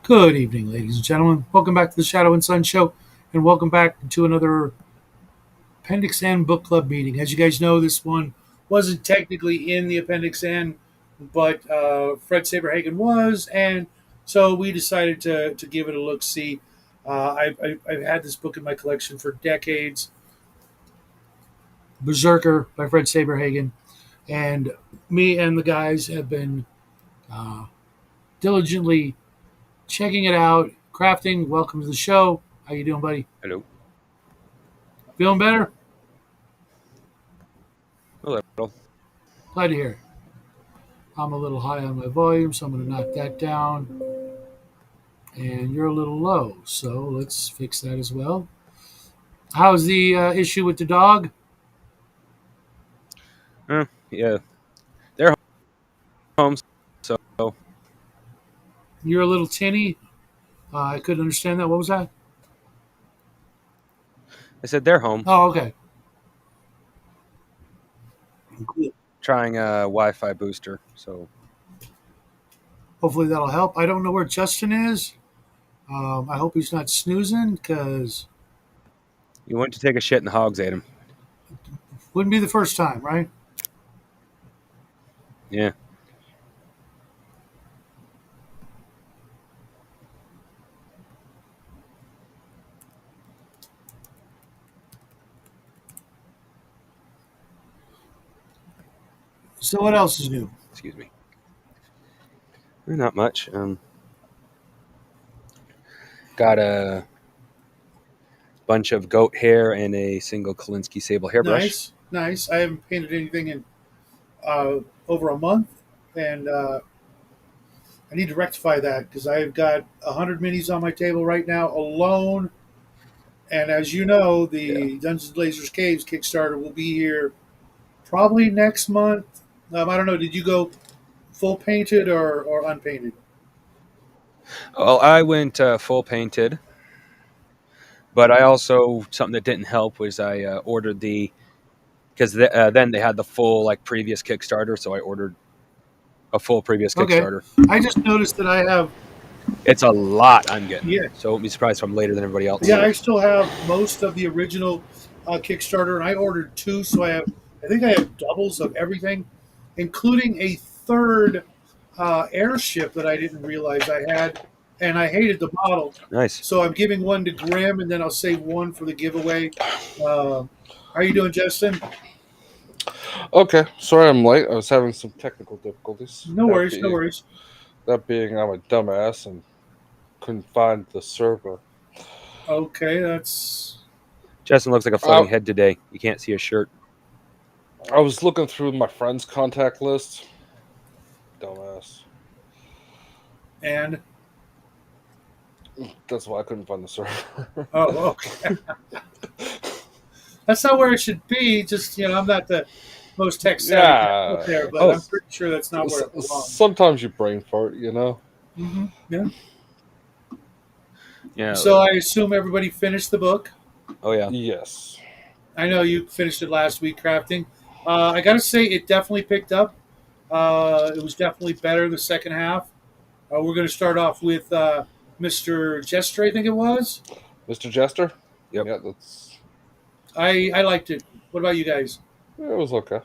Good evening, ladies and gentlemen. Welcome back to the Shadow and Sun Show, and welcome back to another Appendix N Book Club meeting. As you guys know, this one wasn't technically in the Appendix N, but Fred Saberhagen was, and so we decided to give it a look. See, I've had this book in my collection for decades, Berserker by Fred Saberhagen, and me and the guys have been uh, diligently checking it out. Crafting, welcome to the show. How you doing, buddy? Hello. Feeling better? A little. Glad to hear it. I'm a little high on my volume, so I'm going to knock that down. And you're a little low, so let's fix that as well. How's the issue with the dog? Yeah, they're home. So You're a little tinny. I couldn't understand that. What was that? I said they're home, Oh, okay. Cool. trying a Wi-Fi booster. So Hopefully that'll help. I don't know where Justin is. I hope he's not snoozing because you went to take a shit and the hogs ate him. wouldn't be the first time, right? Yeah. So what else is new? Excuse me. Not much. Got a bunch of goat hair and a single Kolinsky sable hairbrush. Nice, nice. I haven't painted anything in over a month, and I need to rectify that because I've got 100 minis on my table right now alone. And as you know, Yeah. the Dungeons and Lasers Caves Kickstarter will be here probably next month. I don't know. Did you go full painted or unpainted? Well, I went full painted, but I also something that didn't help was I ordered because then they had the full previous Kickstarter, so I ordered a full previous Okay. Kickstarter. I just noticed that I have, It's a lot I'm getting, yeah, so I won't be surprised if I'm later than everybody else. yeah, I still have most of the original Kickstarter, and I ordered two, so I think I have doubles of everything, including a third airship that I didn't realize I had, and I hated the model. Nice. So I'm giving one to Grim, and then I'll save one for the giveaway. How are you doing, Justin? Okay, sorry I'm late. I was having some technical difficulties. No worries, no worries. That being, I'm a dumbass and couldn't find the server. Okay, that's Justin looks like a floating head today. You can't see his shirt. I was looking through my friends' contact list. Dumbass. and That's why I couldn't find the server. oh, okay. That's not where it should be. Just I'm not the most tech savvy guy out there, but I'm pretty sure that's not where it belongs. Sometimes you brain fart, you know? Mm-hmm. Yeah. Yeah. So I assume everybody finished the book. Oh yeah. Yes. I know you finished it last week, crafting. I got to say, it definitely picked up. It was definitely better the second half. We're going to start off with Mr. Jester, I think it was. Mr. Jester? Yep. Yeah, that's. I liked it. What about you guys? Yeah, it was okay.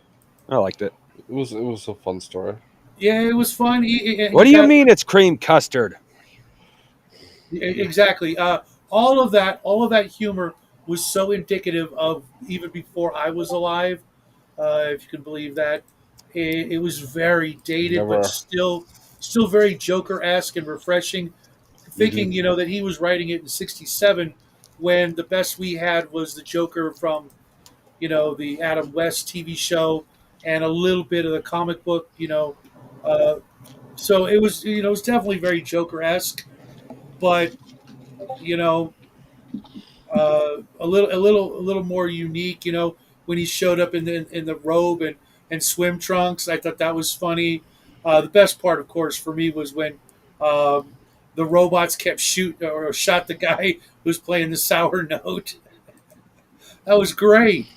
I liked it. It was a fun story. Yeah, it was fun. What do you mean it's cream custard? Exactly. All of that humor was so indicative of even before I was alive. If you can believe that, it was very dated, Never. but still very Joker-esque and refreshing. Thinking, that he was writing it in '67, when the best we had was the Joker from, the Adam West TV show and a little bit of the comic book. So it was definitely very Joker-esque, but you know, a little more unique. When he showed up in the robe and swim trunks, I thought that was funny. The best part, of course, for me was when the robots kept shot the guy who was playing the sour note. That was great.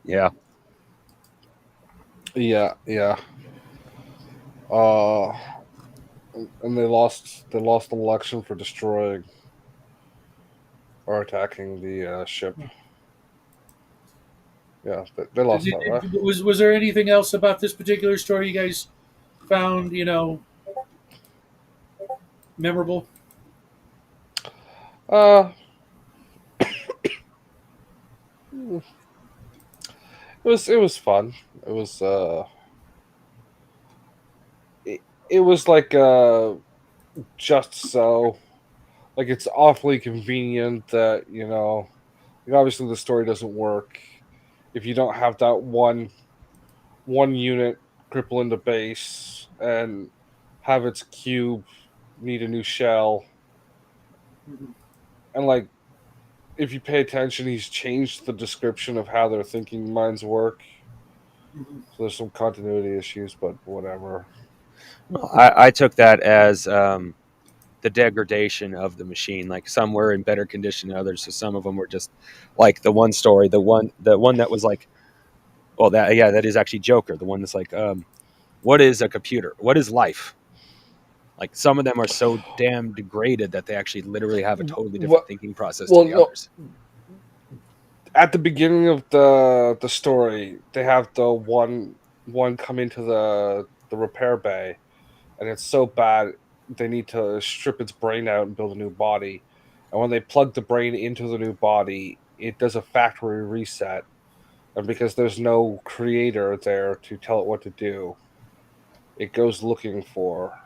Yeah. Yeah. Uh, and they lost the election for destroying or attacking the ship. Yeah, they lost that, right? Was there anything else about this particular story you guys found memorable? Uh, it was fun. It was it was like just so, like, it's awfully convenient that like, obviously the story doesn't work if you don't have that one unit cripple into base and have its cube need a new shell. Mhm, And like, if you pay attention, he's changed the description of how their thinking minds work. mhm, So there's some continuity issues, but whatever. Well, I took that as the degradation of the machine. Like some were in better condition than others, so some of them were just like the one story, the one that was like, well, that is actually Joker, the one that's like, what is a computer? What is life? Like some of them are so damn degraded that they actually literally have a totally What? different thinking process to Well, the no. others. At the beginning of the story, they have the one come into the repair bay, and it's so bad they need to strip its brain out and build a new body. And when they plug the brain into the new body, it does a factory reset. And because there's no creator there to tell it what to do, it goes looking for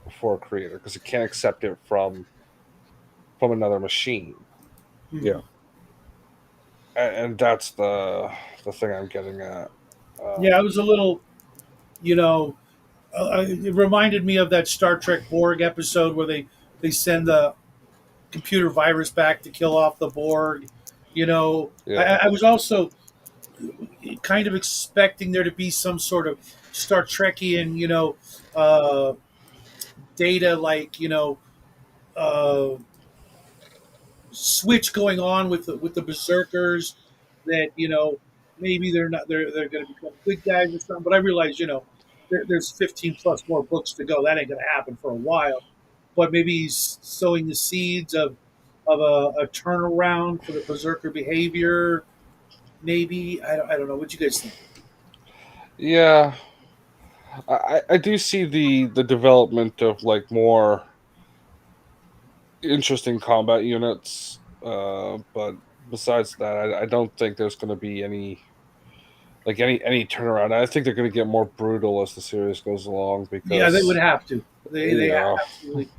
a creator because it can't accept it from another machine. Yeah. mhm. And that's the thing I'm getting at. Yeah, I Um, was a little, you know, it reminded me of that Star Trek Borg episode where they send the computer virus back to kill off the Borg. yeah. I was also kind of expecting there to be some sort of Star Trekian, uh, data like uh, switch going on with the berserkers that maybe they're going to become good guys or something. But I realize there's 15 plus more books to go. That ain't going to happen for a while. But maybe he's sowing the seeds of a turnaround for the berserker behavior. Maybe I don't know. What you guys think? Yeah, I do see the development of like more interesting combat units, but besides that, I don't think there's going to be any turnaround. I think they're going to get more brutal as the series goes along Yeah, they would because have to. They yeah, absolutely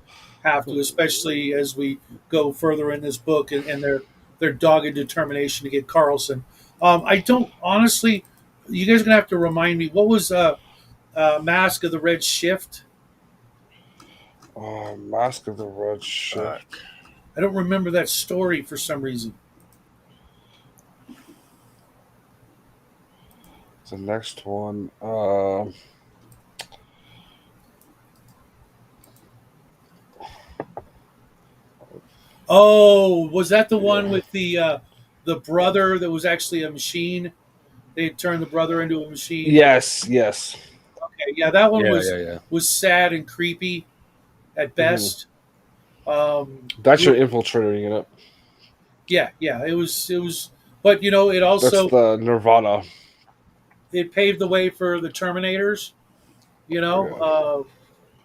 have to, especially as we go further in this book and their dogged determination to get Carlson. I don't honestly. You guys are gonna have to remind me what was Mask of the Red Shift. Mask of the Red Uh, Shift. I don't remember that story for some reason. The next one. Oh, was that the one Yeah. with the brother that was actually a machine? They had turned the brother into a machine. Yes. Yes. Okay, yeah, that one yeah, yeah, yeah. was sad and creepy at hmm best. Um, That's your real, infiltrator unit. yeah, yeah, it was, but it That's also the Nirvana. it paved the way for the Terminators. Yeah.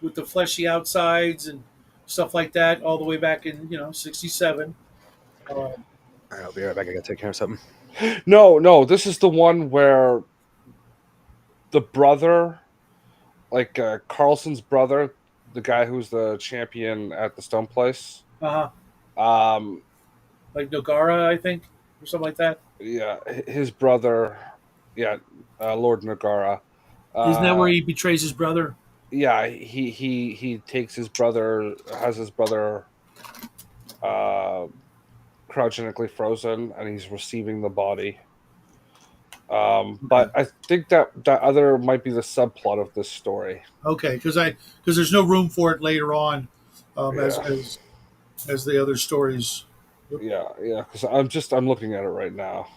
With the fleshy outsides and stuff like that, all the way back in '67. Um, I'll be right back. I gotta take care of something. No, no. This is the one where the brother, like Carlson's brother, the guy who's the champion at the Stone Place. uh-huh. Um, Like Nogara, I think, or something like that. yeah, his brother, yeah, Lord Nagara. Isn't that where Uh, he betrays his brother? yeah, he takes his brother, has his brother uh, cryogenically frozen, and he's receiving the body. Okay, But I think that other might be the subplot of this story. okay, because there's no room for it later on, um, as Yeah, as as the other stories. yeah. Because I'm looking at it right now.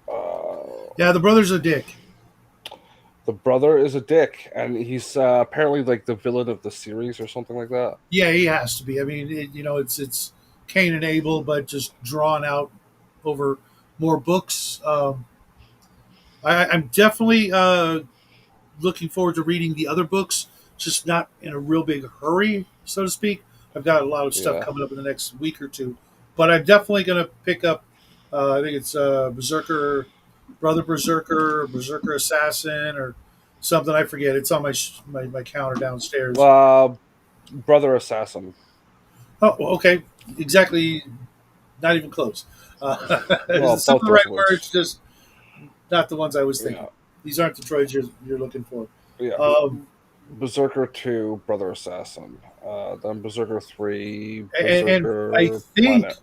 Uh, Yeah, the brother's a dick. the brother is a dick, and he's apparently like the villain of the series or something like that. Yeah, he has to be. I mean, it's Cain and Abel, but just drawn out over more books. I'm definitely looking forward to reading the other books, just not in a real big hurry, so to speak. I've got a lot of stuff Yeah. coming up in the next week or two, but I'm definitely going to pick up. I think it's Berserker, Brother Berserker, Berserker Assassin, or something. I forget. It's on my counter downstairs. Uh, Brother Assassin. Oh, okay, exactly. Not even close. Well, Some of both the those right words, words. just not the ones I was thinking. Yeah. These aren't the droids you're looking for. Yeah. Um, Berserker 2, Brother Assassin. Then Berserker 3, and I Berserker think, Planet.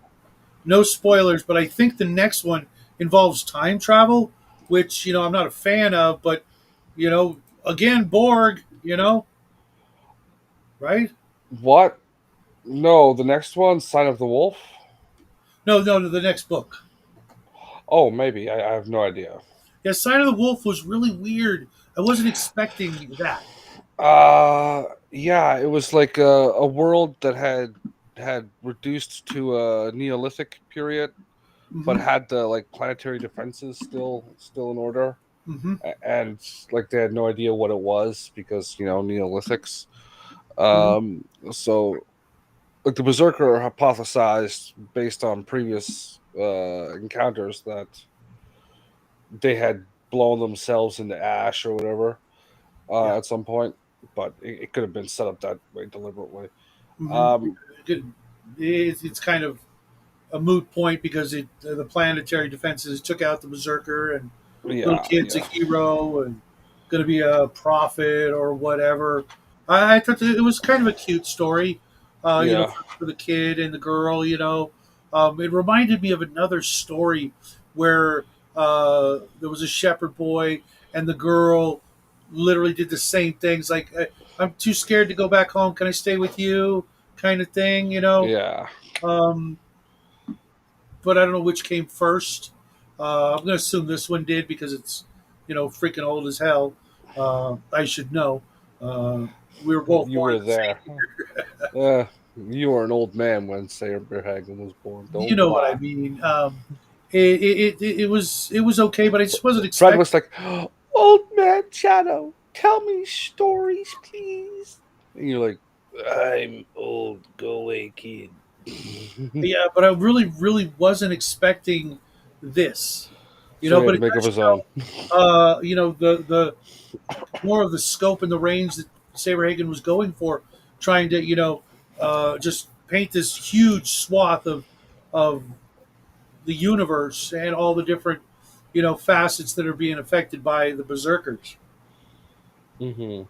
no spoilers, but I think the next one involves time travel, which I'm not a fan of. But again, Borg, right? What? No, the next one, Sign of the Wolf? No, no, no, the next book. Oh, maybe. I have no idea. Yeah, Sign of the Wolf was really weird. I wasn't expecting that. Yeah, it was like a world that had reduced to a Neolithic period, but Hmm. had the like planetary defenses still in order, Hmm. and like they had no idea what it was because Neolithics. Hmm. So like the Berserker hypothesized based on previous encounters that they had blown themselves into ash or whatever Yeah. at some point, but it could have been set up that way deliberately. Hmm. Um, It's kind of a moot point because the planetary defenses took out the berserker, and little yeah, kid's a yeah, hero and going to be a prophet or whatever. I thought that it was kind of a cute story, yeah, for the kid and the girl. It reminded me of another story where there was a shepherd boy and the girl literally did the same things. Like, I'm too scared to go back home. Can I stay with you? Kind of thing. yeah. Um, but I don't know which came first. I'm going to assume this one did because it's, freaking old as hell. I should know. Uh, we were both You born were in the same there. You were an old man when Saberhagen was born. You Don't know what I lie. mean. It was okay, but I just wasn't Fred expecting. was like, "Old man Shadow, tell me stories, please." And you're like, "I'm old. Go away, kid." Yeah, but I really, really wasn't expecting this. So he had But to it make up does his own. the more of the scope and the range that Saberhagen was going for, trying to just paint this huge swath of the universe and all the different facets that are being affected by the berserkers. Hmm.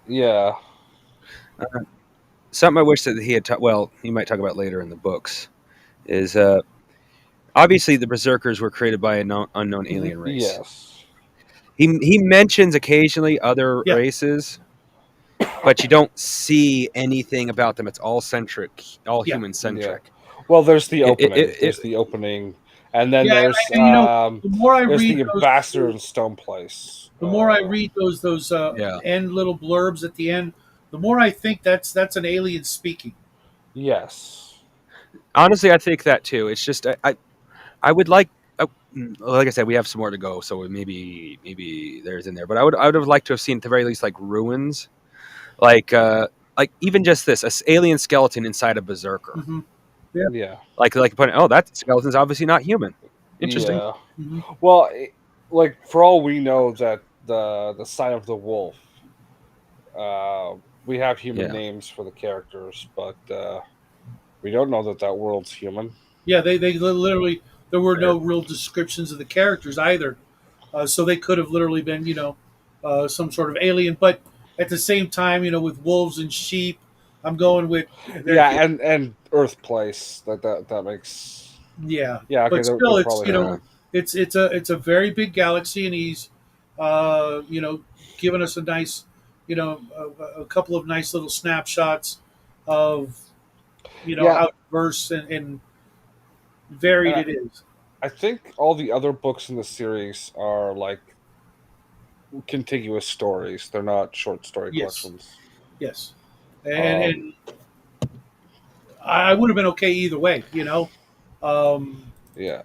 Yeah, Something I wish that he had. Well, he might talk about later in the books is obviously the berserkers were created by an unknown Hmm. alien race. yes, He mentions occasionally other Yeah, races, but you don't see anything about them. It's all centric, all yeah, human yeah. centric. Well, there's the It, it, opening. it, There's it, the opening, and then yeah. there's The more I there's read the those, ambassador in Stone Place. the more I read those yeah. end little blurbs at the end, the more I think that's an alien speaking. Yes. Honestly, I think that too. It's just I would like. Like I said, we have some more to go, so maybe there's in there. But I would have liked to have seen at the very least like ruins, like even just this alien skeleton inside a berserker. Hmm. Yeah. Yeah. Like putting, oh, that skeleton's obviously not human. Interesting. Yeah. Hmm. Well, like for all we know, that the sign of the wolf. We have human Yeah. names for the characters, but we don't know that that world's human. Yeah, they literally, there were no Or- real descriptions of the characters either, so they could have literally been some sort of alien. But at the same time, with wolves and sheep, I'm going with they're Yeah, human. and Earth Place. That makes. Yeah, Yeah. Okay. but They're still, it's probably human. it's a very big galaxy, and he's given us a nice a couple of nice little snapshots of Yeah, how diverse and and varied it is. I think all the other books in the series are like contiguous stories. They're not short story Yes, collections. yes, and Um, and I would have been okay either way. Um, yeah.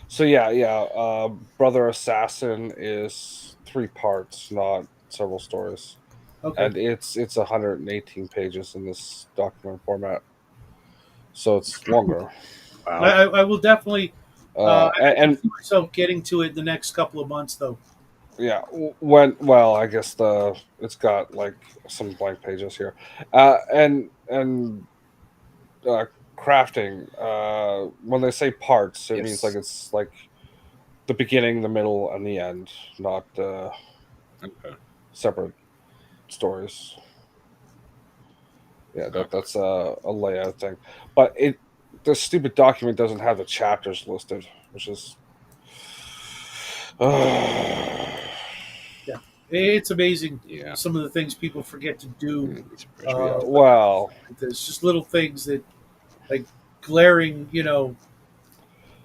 So yeah. Brother Assassin is 3 parts, not several stories, okay, and it's 118 pages in this document format, so it's longer. Wow. I will definitely. I can And see myself getting to it the next couple of months, though. yeah, I guess it's got like some blank pages here, and uh, crafting. When they say parts, it means like Yes. it's like the beginning, the middle, and the end, not Okay. separate stories. Yeah, Okay. that's a layout thing. But the stupid document doesn't have the chapters listed, which is Yeah, it's amazing Yeah. some of the things people forget to do. yeah. When Well, there's just little things that like glaring, yeah.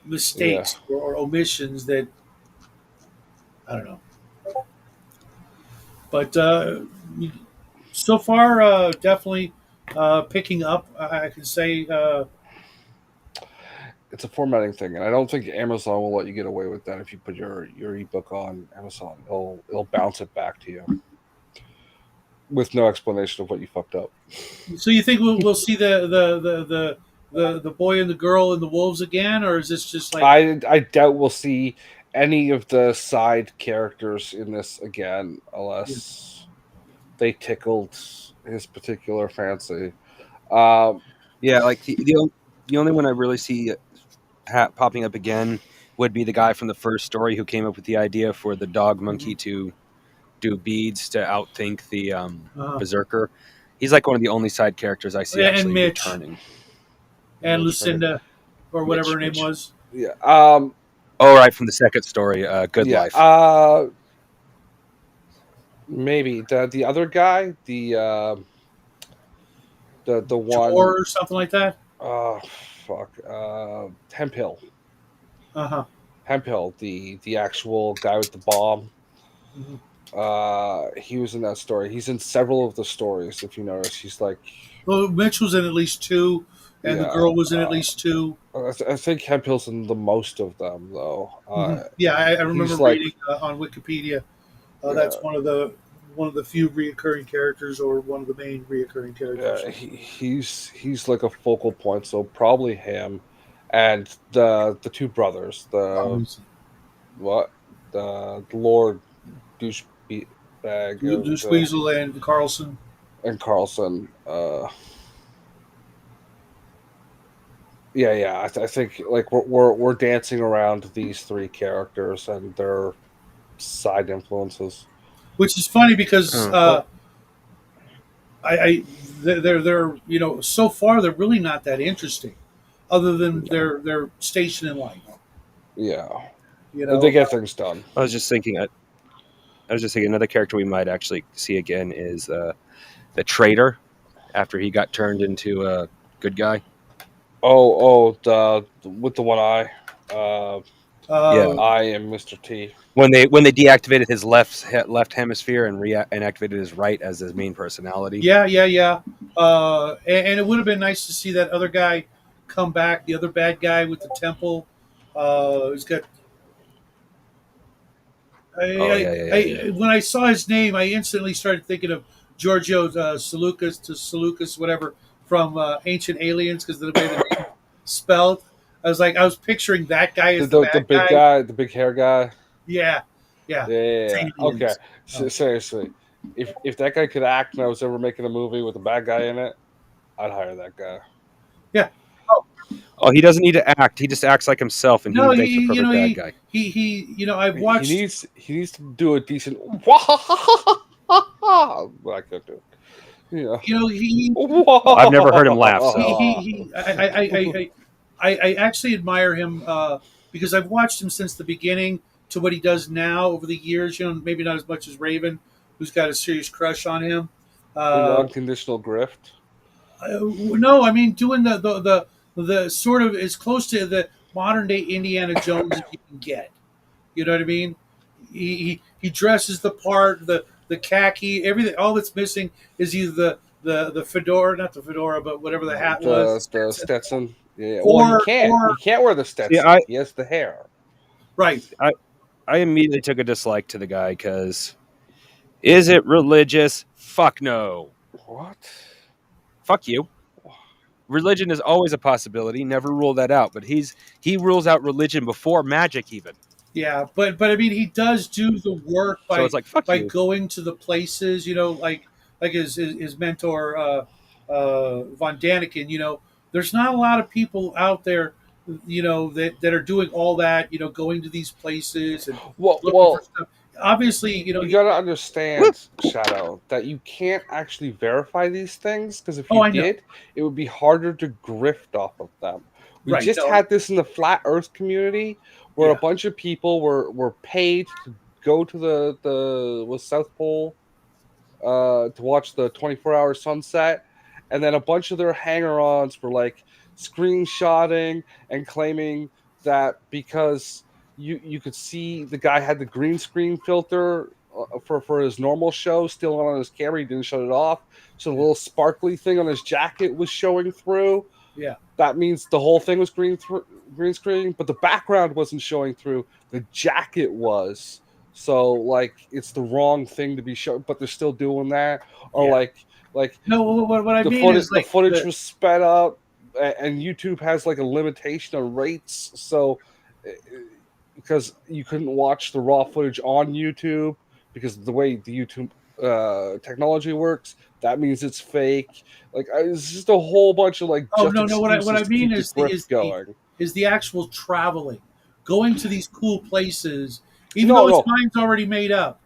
mistakes or omissions that I don't know. But so far, definitely picking up. I can say, It's a formatting thing, and I don't think Amazon will let you get away with that if you put your ebook on Amazon. It'll bounce it back to you with no explanation of what you fucked up. so you think we'll see the boy and the girl and the wolves again, or is this just like I doubt we'll see any of the side characters in this again yeah, unless they tickled his particular fancy. Um, Yeah. Like the only one I really see popping up again would be the guy from the first story who came up with the idea for the dog mhm, monkey to do beads to outthink the uh, berserker. He's like one of the only side characters I see and actually Mitch returning. and which one? Lucinda or whatever her name Mitch. was. Yeah. Oh, right, from the second story, Good Yeah. Life. Maybe the other guy, the Jor one. or something like that. Oh fuck. Hempill. Uh huh. Hempill, the actual guy with the bomb. Mm-hmm. He was in that story. He's in several of the stories. If you notice, he's like, Well, Mitch was in at least two, and the yeah. girl was in at least two. I think Hempill's in the most of them though. Yeah, I remember He's reading like, on Wikipedia. yeah, That's one of the few reoccurring characters, or one of the main reoccurring characters. he's like a focal point. So probably him, and the two brothers, the Obviously, what, the Lord douchebag of Deuce the Weasel and Carlson. and Carlson. Yeah. I think like we're dancing around these three characters and their side influences. Which is funny because Oh, I they're so far they're really not that interesting, other than No. their station in life. Yeah, You they know, get things done. I was just thinking. I was just thinking another character we might actually see again is the traitor after he got turned into a good guy. The with the one eye. Yeah, I am Mr. T. when they deactivated his left hemisphere and and activated his right as his main personality. yeah. And it would have been nice to see that other guy come back, the other bad guy with the temple. He's got. Oh yeah, yeah, yeah, yeah. When I saw his name, I instantly started thinking of Giorgio Seleucus, whatever, from Ancient Aliens, because the way the name spelled. I was picturing that guy as the The bad big guy. guy, the big hair guy. Yeah, yeah. It's Yeah. Okay. aliens. Oh. Seriously, if that guy could act and I was ever making a movie with a bad guy in it, I'd hire that guy. Yeah. Oh Oh, he doesn't need to act. He just acts like himself, and he no, would make the perfect bad guy. I've He watched. needs to do a decent. I can't do it. Yeah. You know he I've never heard him laugh, so he I actually admire him because I've watched him since the beginning to what he does now over the years. Maybe not as much as Raven, who's got a serious crush on him. In Uh, unconditional grift. no, I mean doing the sort of as close to the modern day Indiana Jones as you can get. You know what I mean? He dresses the part, the khaki, everything. All that's missing is either the fedora, not the fedora, but whatever the hat was, the The Stetson, Stetson. Yeah. Well, he or can't. or He can't wear the See, Stetson. He has the hair. right. I, I immediately took a dislike to the guy because is it religious? Fuck no. What? Fuck you. Religion is always a possibility. Never rule that out. But he rules out religion before magic even. Yeah, but I mean, he does do the work So it's like fuck by you. going to the places, like his mentor Von Daniken. There's not a lot of people out there, that are doing all that. Going to these places and looking for Well, stuff. Obviously, you he. gotta Woo! understand, Shadow, that you can't actually verify these things because if Oh, you I know. did, it would be harder to grift off of them. We Right. just No. had this in the flat Earth community where a Yeah. bunch of people were paid to go to the South Pole to watch the 24-hour sunset, and then a bunch of their hanger-ons were like screenshotting and claiming that because you could see the guy had the green screen filter for his normal show still on his camera, he didn't shut it off, so the Yeah. little sparkly thing on his jacket was showing through. Yeah. That means the whole thing was green screen, but the background wasn't showing through. The jacket was. So like it's the wrong thing to be shown, but they're still doing that. Or Yeah. like No. What I the mean is the like footage the. was sped up, and YouTube has like a limitation on rates, so eh, because you couldn't watch the raw footage on YouTube because of the way the YouTube technology works, that means it's fake. Like it's just a whole bunch of like Oh, just no. What I excuses to mean keep the is the grift is the going. is the actual traveling, going to these cool places, even No, though his no, mind's already made up.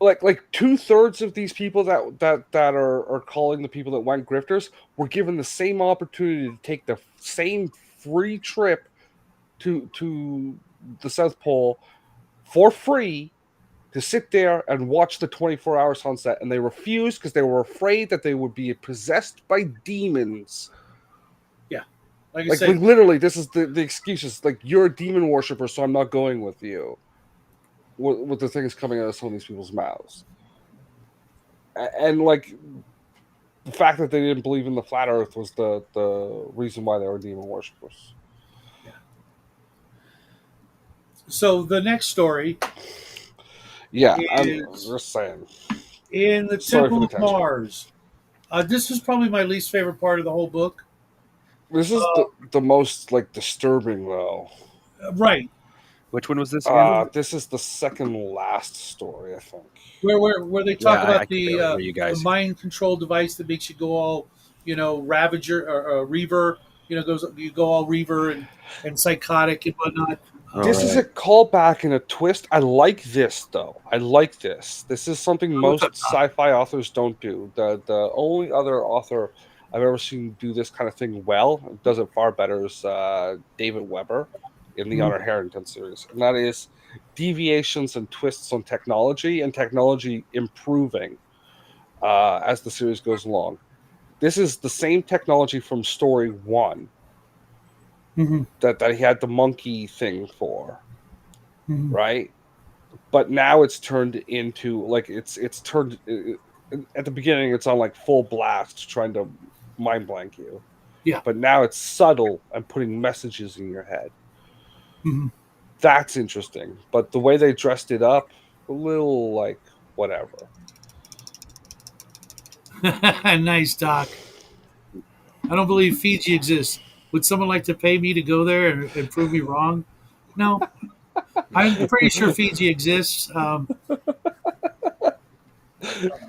like 2/3 of these people that are calling the people that went grifters were given the same opportunity to take the same free trip to the South Pole for free to sit there and watch the 24-hour sunset, and they refused because they were afraid that they would be possessed by demons. Yeah, like I Like said. literally, this is the excuses. Like you're a demon worshiper, so I'm not going with you. What the thing is coming out of some of these people's mouths, and like the fact that they didn't believe in the flat Earth was the reason why they were demon worshippers. Yeah. So the next story Yeah, I'm is just saying. in the Sorry for Temple the of tangent. Mars. This was probably my least favorite part of the whole book. This is the most like disturbing though. Right, Which one was this again? This is the second last story, I think. where they Yeah, talk about I can barely hear you the guys. mind control device that makes you go all Ravager or Reaver. Goes you go all Reaver and psychotic and whatnot. All This is a right. callback and a twist. I like this though. I like this. This is something What's most up, Doc? sci-fi authors don't do. The only other author I've ever seen do this kind of thing well, does it far better, is David Weber in the Honor Harrington series, and that is deviations and twists on technology and technology improving as the series goes along. This is the same technology from story one Mm-hmm. that he had the monkey thing for, Mm-hmm. right? But now it's turned into like it's turned at the beginning it's on like full blast trying to mind blank you, Yeah. but now it's subtle and putting messages in your head. Mm-hmm. That's interesting, but the way they dressed it up, a little like whatever. Nice, Doc. I don't believe Fiji exists. Would someone like to pay me to go there and prove me wrong? No, I'm pretty sure Fiji exists.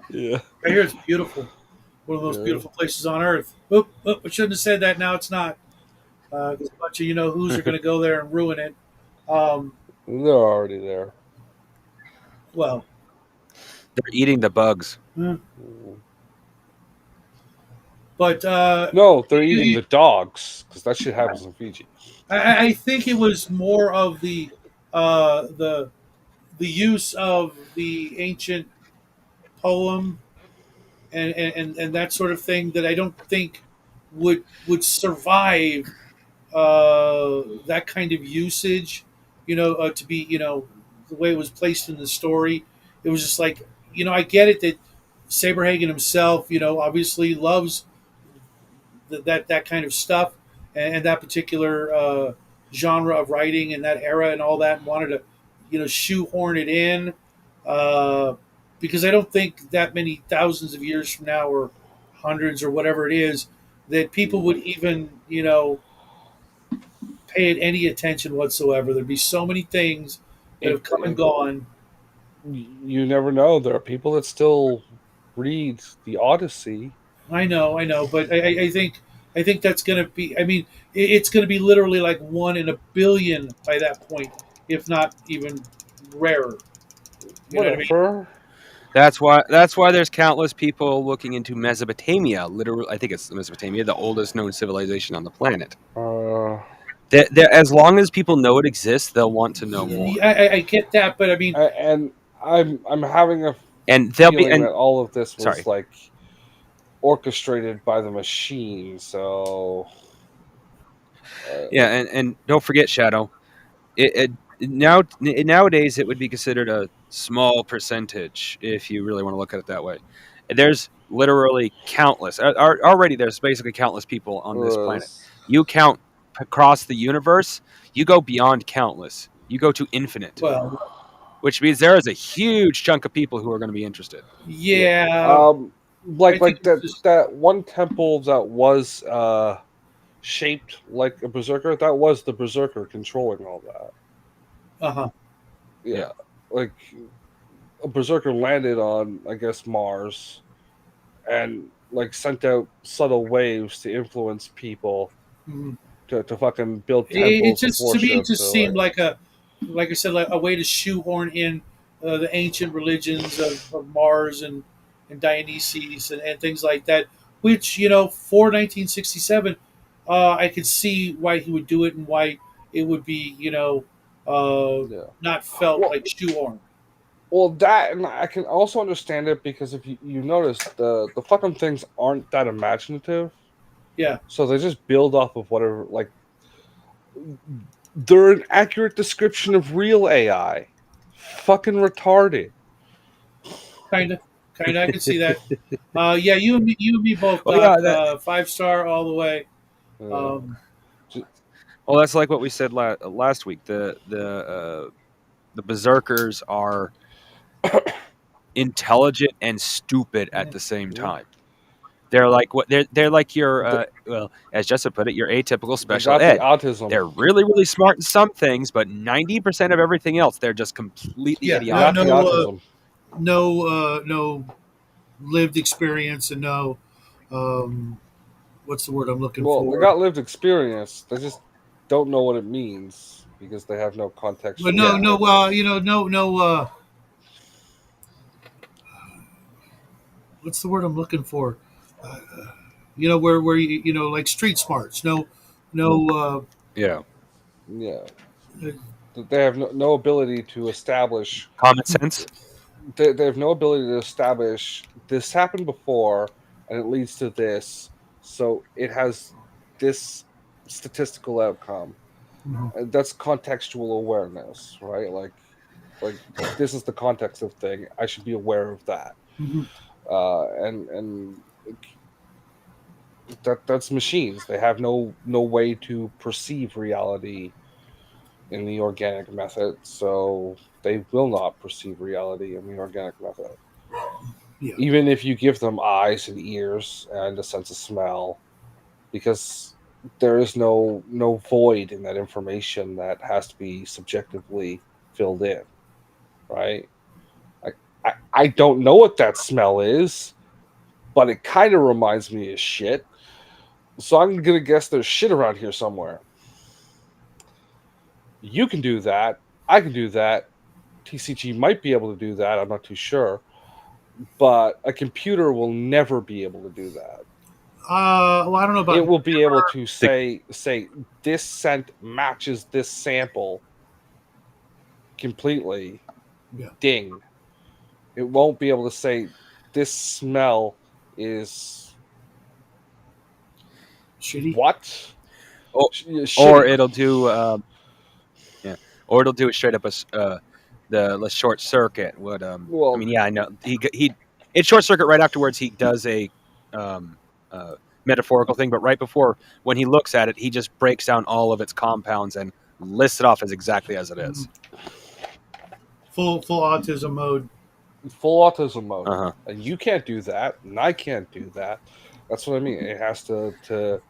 Yeah, I hear it's beautiful. One of the most yeah. beautiful places on earth. Oop, oop, I shouldn't have said that. Now it's not. Because a bunch of who's are going to go there and ruin it. Um, They're already there. well, They're eating the bugs. eh. But No, they're you, eating you, the dogs because that shit happens in Fiji. I think it was more of uh, the the use of the ancient poem and that sort of thing that I don't think would survive that kind of usage. To be the way it was placed in the story. It was just like, I get it that Saberhagen himself, obviously loves that kind of stuff, and that particular genre of writing and that era and all that, and wanted to shoehorn it in, uh, because I don't think that many thousands of years from now, or hundreds, or whatever it is, that people would even pay it any attention whatsoever. There'd be so many things that have come and it gone. you never know. There are people that still read the Odyssey. I know, but I think that's going to be. I mean, it's going to be literally like 1 in a billion by that point, if not even rarer. You know what I mean? Whatever. That's why there's countless people looking into Mesopotamia. Literally, I think it's Mesopotamia, the oldest known civilization on the planet. Uh, As long as people know it exists, they'll want to know more. I get that, but I mean, and I'm having a And they'll be feeling that all of this was sorry. like orchestrated by the machine. So Yeah, and don't forget, Shadow. Nowadays it would be considered a small percentage if you really want to look at it that way. There's literally countless. Already, there's basically countless people on this planet. You count across the universe, you go beyond countless. You go to infinite, well, which means there is a huge chunk of people who are going to be interested. yeah, I think like it's that just that one temple that was shaped like a berserker. That was the berserker controlling all that. uh-huh. Yeah, like a berserker landed on, I guess, Mars, and like sent out subtle waves to influence people Mhm. to fucking build It temples of just, to me, it worship. To just seemed like, like like I said, like a way to shoehorn in the ancient religions of Mars and Dionysus and things like that. Which, for 1967, I could see why he would do it and why it would be, yeah. not felt Well, like shoehorn. that, and I can also understand it because if you notice, the fucking things aren't that imaginative, Yeah, so they just build off of whatever. Like, they're an accurate description of real AI. Fucking retarded. kind of, I could see that. Yeah, you and me both, Well, yeah, Doc. 5 star all the way. Uh, Um, j- well, that's like what we said last week. The berserkers are intelligent and stupid at the same yeah. time. They're like what they're like your They, well, as Justin put it, your atypical they special got the ed. autism. They're really really smart in some things, but 90% of everything else they're just completely yeah, They no, got idiotic. the autism. no lived experience and no, um, what's the word I'm looking Well, they for? got lived experience. They just don't know what it means because they have no But contextual no, no, awareness. no. What's the word I'm looking for? Uh, where like street smarts. No, no. Yeah, Yeah, Uh, they have no ability to establish. common sense. They have no ability to establish this happened before, and it leads to this, so it has this statistical outcome. mhm, And that's contextual awareness, right? Like this is the context of thing. I should be aware of that. mhm, And that's machines. They have no way to perceive reality in the organic method, so they will not perceive reality in the organic method. yeah, Even if you give them eyes and ears and a sense of smell, because there is no void in that information that has to be subjectively filled in, right? I don't know what that smell is, but it kind of reminds me of shit. So I'm gonna guess there's shit around here somewhere. You can do that. I can do that. TCG might be able to do that. I'm not too sure. But a computer will never be able to do that. well, I don't know It about. will be able to The, say this scent matches this sample completely. Yeah, Ding. It won't be able to say this smell is shitty. what? or, or Shitty. it'll do yeah, or it'll do it straight up the short circuit would I Well, mean, yeah, I know he it's short circuit right afterwards. He does a um, metaphorical thing, but right before when he looks at it, he just breaks down all of its compounds and lists it off as exactly as it is. Full autism mode. full autism mode, Uh-huh. and you can't do that, and I can't do that. That's what I mean. It has to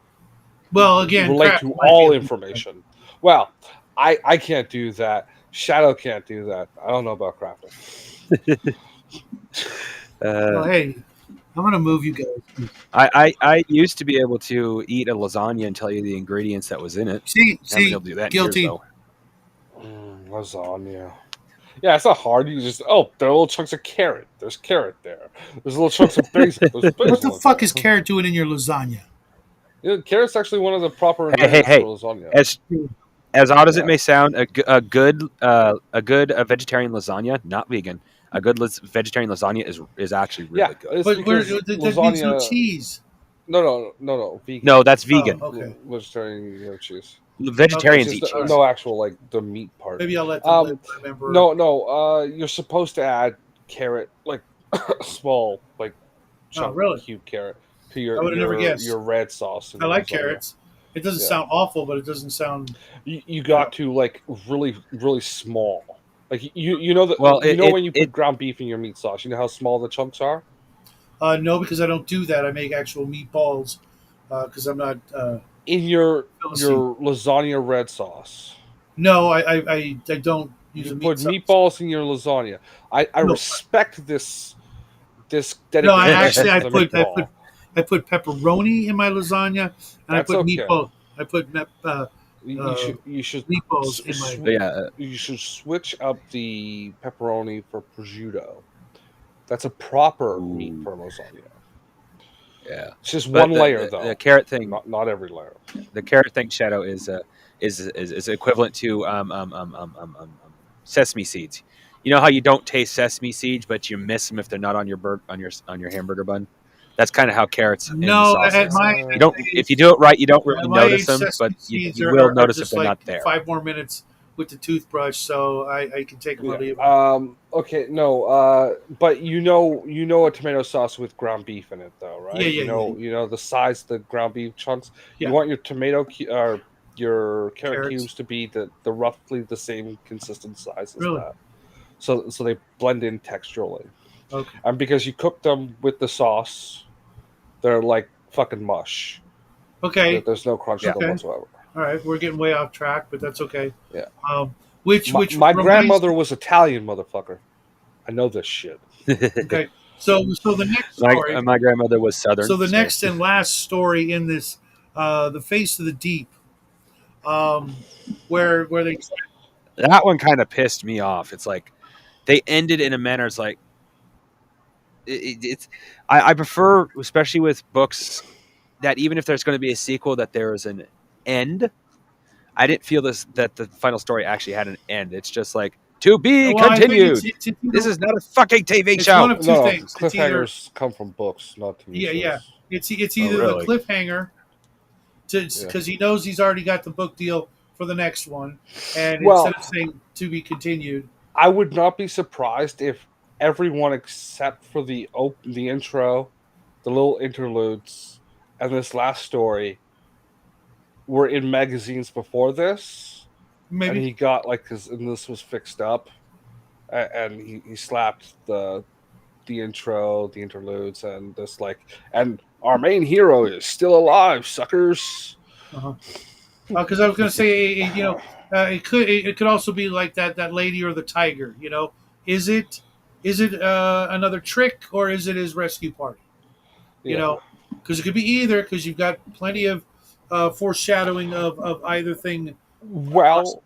Well, again, relate crap to might be all a- information. Well, I can't do that. Shadow can't do that. I don't know about crafting. Well, hey, I'm gonna move you guys. I used to be able to eat a lasagna and tell you the ingredients that was in it. I haven't been able to do that in years, guilty. though. Lasagna. Yeah, it's not hard. You just there are little chunks of carrot. There's carrot there. There's little chunks of basil. There's basil. What the fuck there. is carrot doing in your lasagna? Yeah, carrot's actually one of the proper Hey, ingredients hey. for lasagna. As odd as Yeah. it may sound, a good vegetarian lasagna, not vegan, a good vegetarian lasagna is actually really Yeah, good. it's But because that means no lasagna. cheese. No, vegan. No, that's vegan. Oh, okay. Vegetarian cheese. Vegetarians Okay, eat just, cheese. No actual like the meat part. Maybe I'll let them live, remember. No. You're supposed to add carrot, like small, like chunk, really? cube carrot to I would've never guessed. your red sauce. and I like lasagna. carrots. It doesn't Yeah. sound awful, but it doesn't sound. You got to like really small. Like you know that. Well, when you put ground beef in your meat sauce, you know how small the chunks are. No, because I don't do that. I make actual meatballs because I'm not. In your Philistine. lasagna red sauce. No, I don't use You a put meat sauce. meatballs in your lasagna. I No. respect this dedication. No, I to the meatball. put pepperoni in my lasagna, and That's I put okay. meatball. I put You should meatballs in my. Yeah, you should switch up the pepperoni for prosciutto. That's a proper meat for lasagna. yeah. It's just But one layer though. The carrot thing, Not every layer. the carrot thing, Shadow is equivalent to sesame seeds. You know how you don't taste sesame seeds, but you miss them if they're not on your on your hamburger bun. That's kind of how carrots in the No, sauce at is. my You don't if you do it right, you don't really at my notice age, them, sesame but you seeds will are notice if just they're like not there. 5 more minutes with the toothbrush, so I can take them or leave them. Okay, no. But you know a tomato sauce with ground beef in it though, right? Yeah, You know the size of the ground beef chunks. Yeah. You want your tomato or your carrot Carrots. cubes to be the roughly the same consistent size as Really? that. So they blend in texturally. Okay. And because you cook them with the sauce, they're like fucking mush. Okay. There's no crunch to them Okay. whatsoever. All right. We're getting way off track, but that's okay. Yeah. Which My reminds- grandmother was Italian, motherfucker. I know this shit. Okay. So the next story. My grandmother was Southern. So the next and last story in this, the face of the deep, where they that one kind of pissed me off. It's like they ended in a manner. It's like it's. I prefer, especially with books, that even if there's going to be a sequel, that there is an end. I didn't feel that the final story actually had an end. It's just like to be Well, I think continued. it's, This is not a fucking TV it's show. one of two No, things. It's either cliffhangers come from books, not TV yeah, shows. yeah. It's either really? the cliffhanger, because he knows he's already got the book deal for the next one, and Well- instead of saying to be continued, I would not be surprised if everyone except for the intro, the little interludes, and this last story were in magazines before this, and maybe he got and this was fixed up, and he slapped the intro, the interludes, and this and our main hero is still alive, suckers. because I was going to say, it could also be like that lady or the tiger. Is it another trick or is it his rescue party? Because it could be either. Because you've got plenty of foreshadowing of either thing. Well,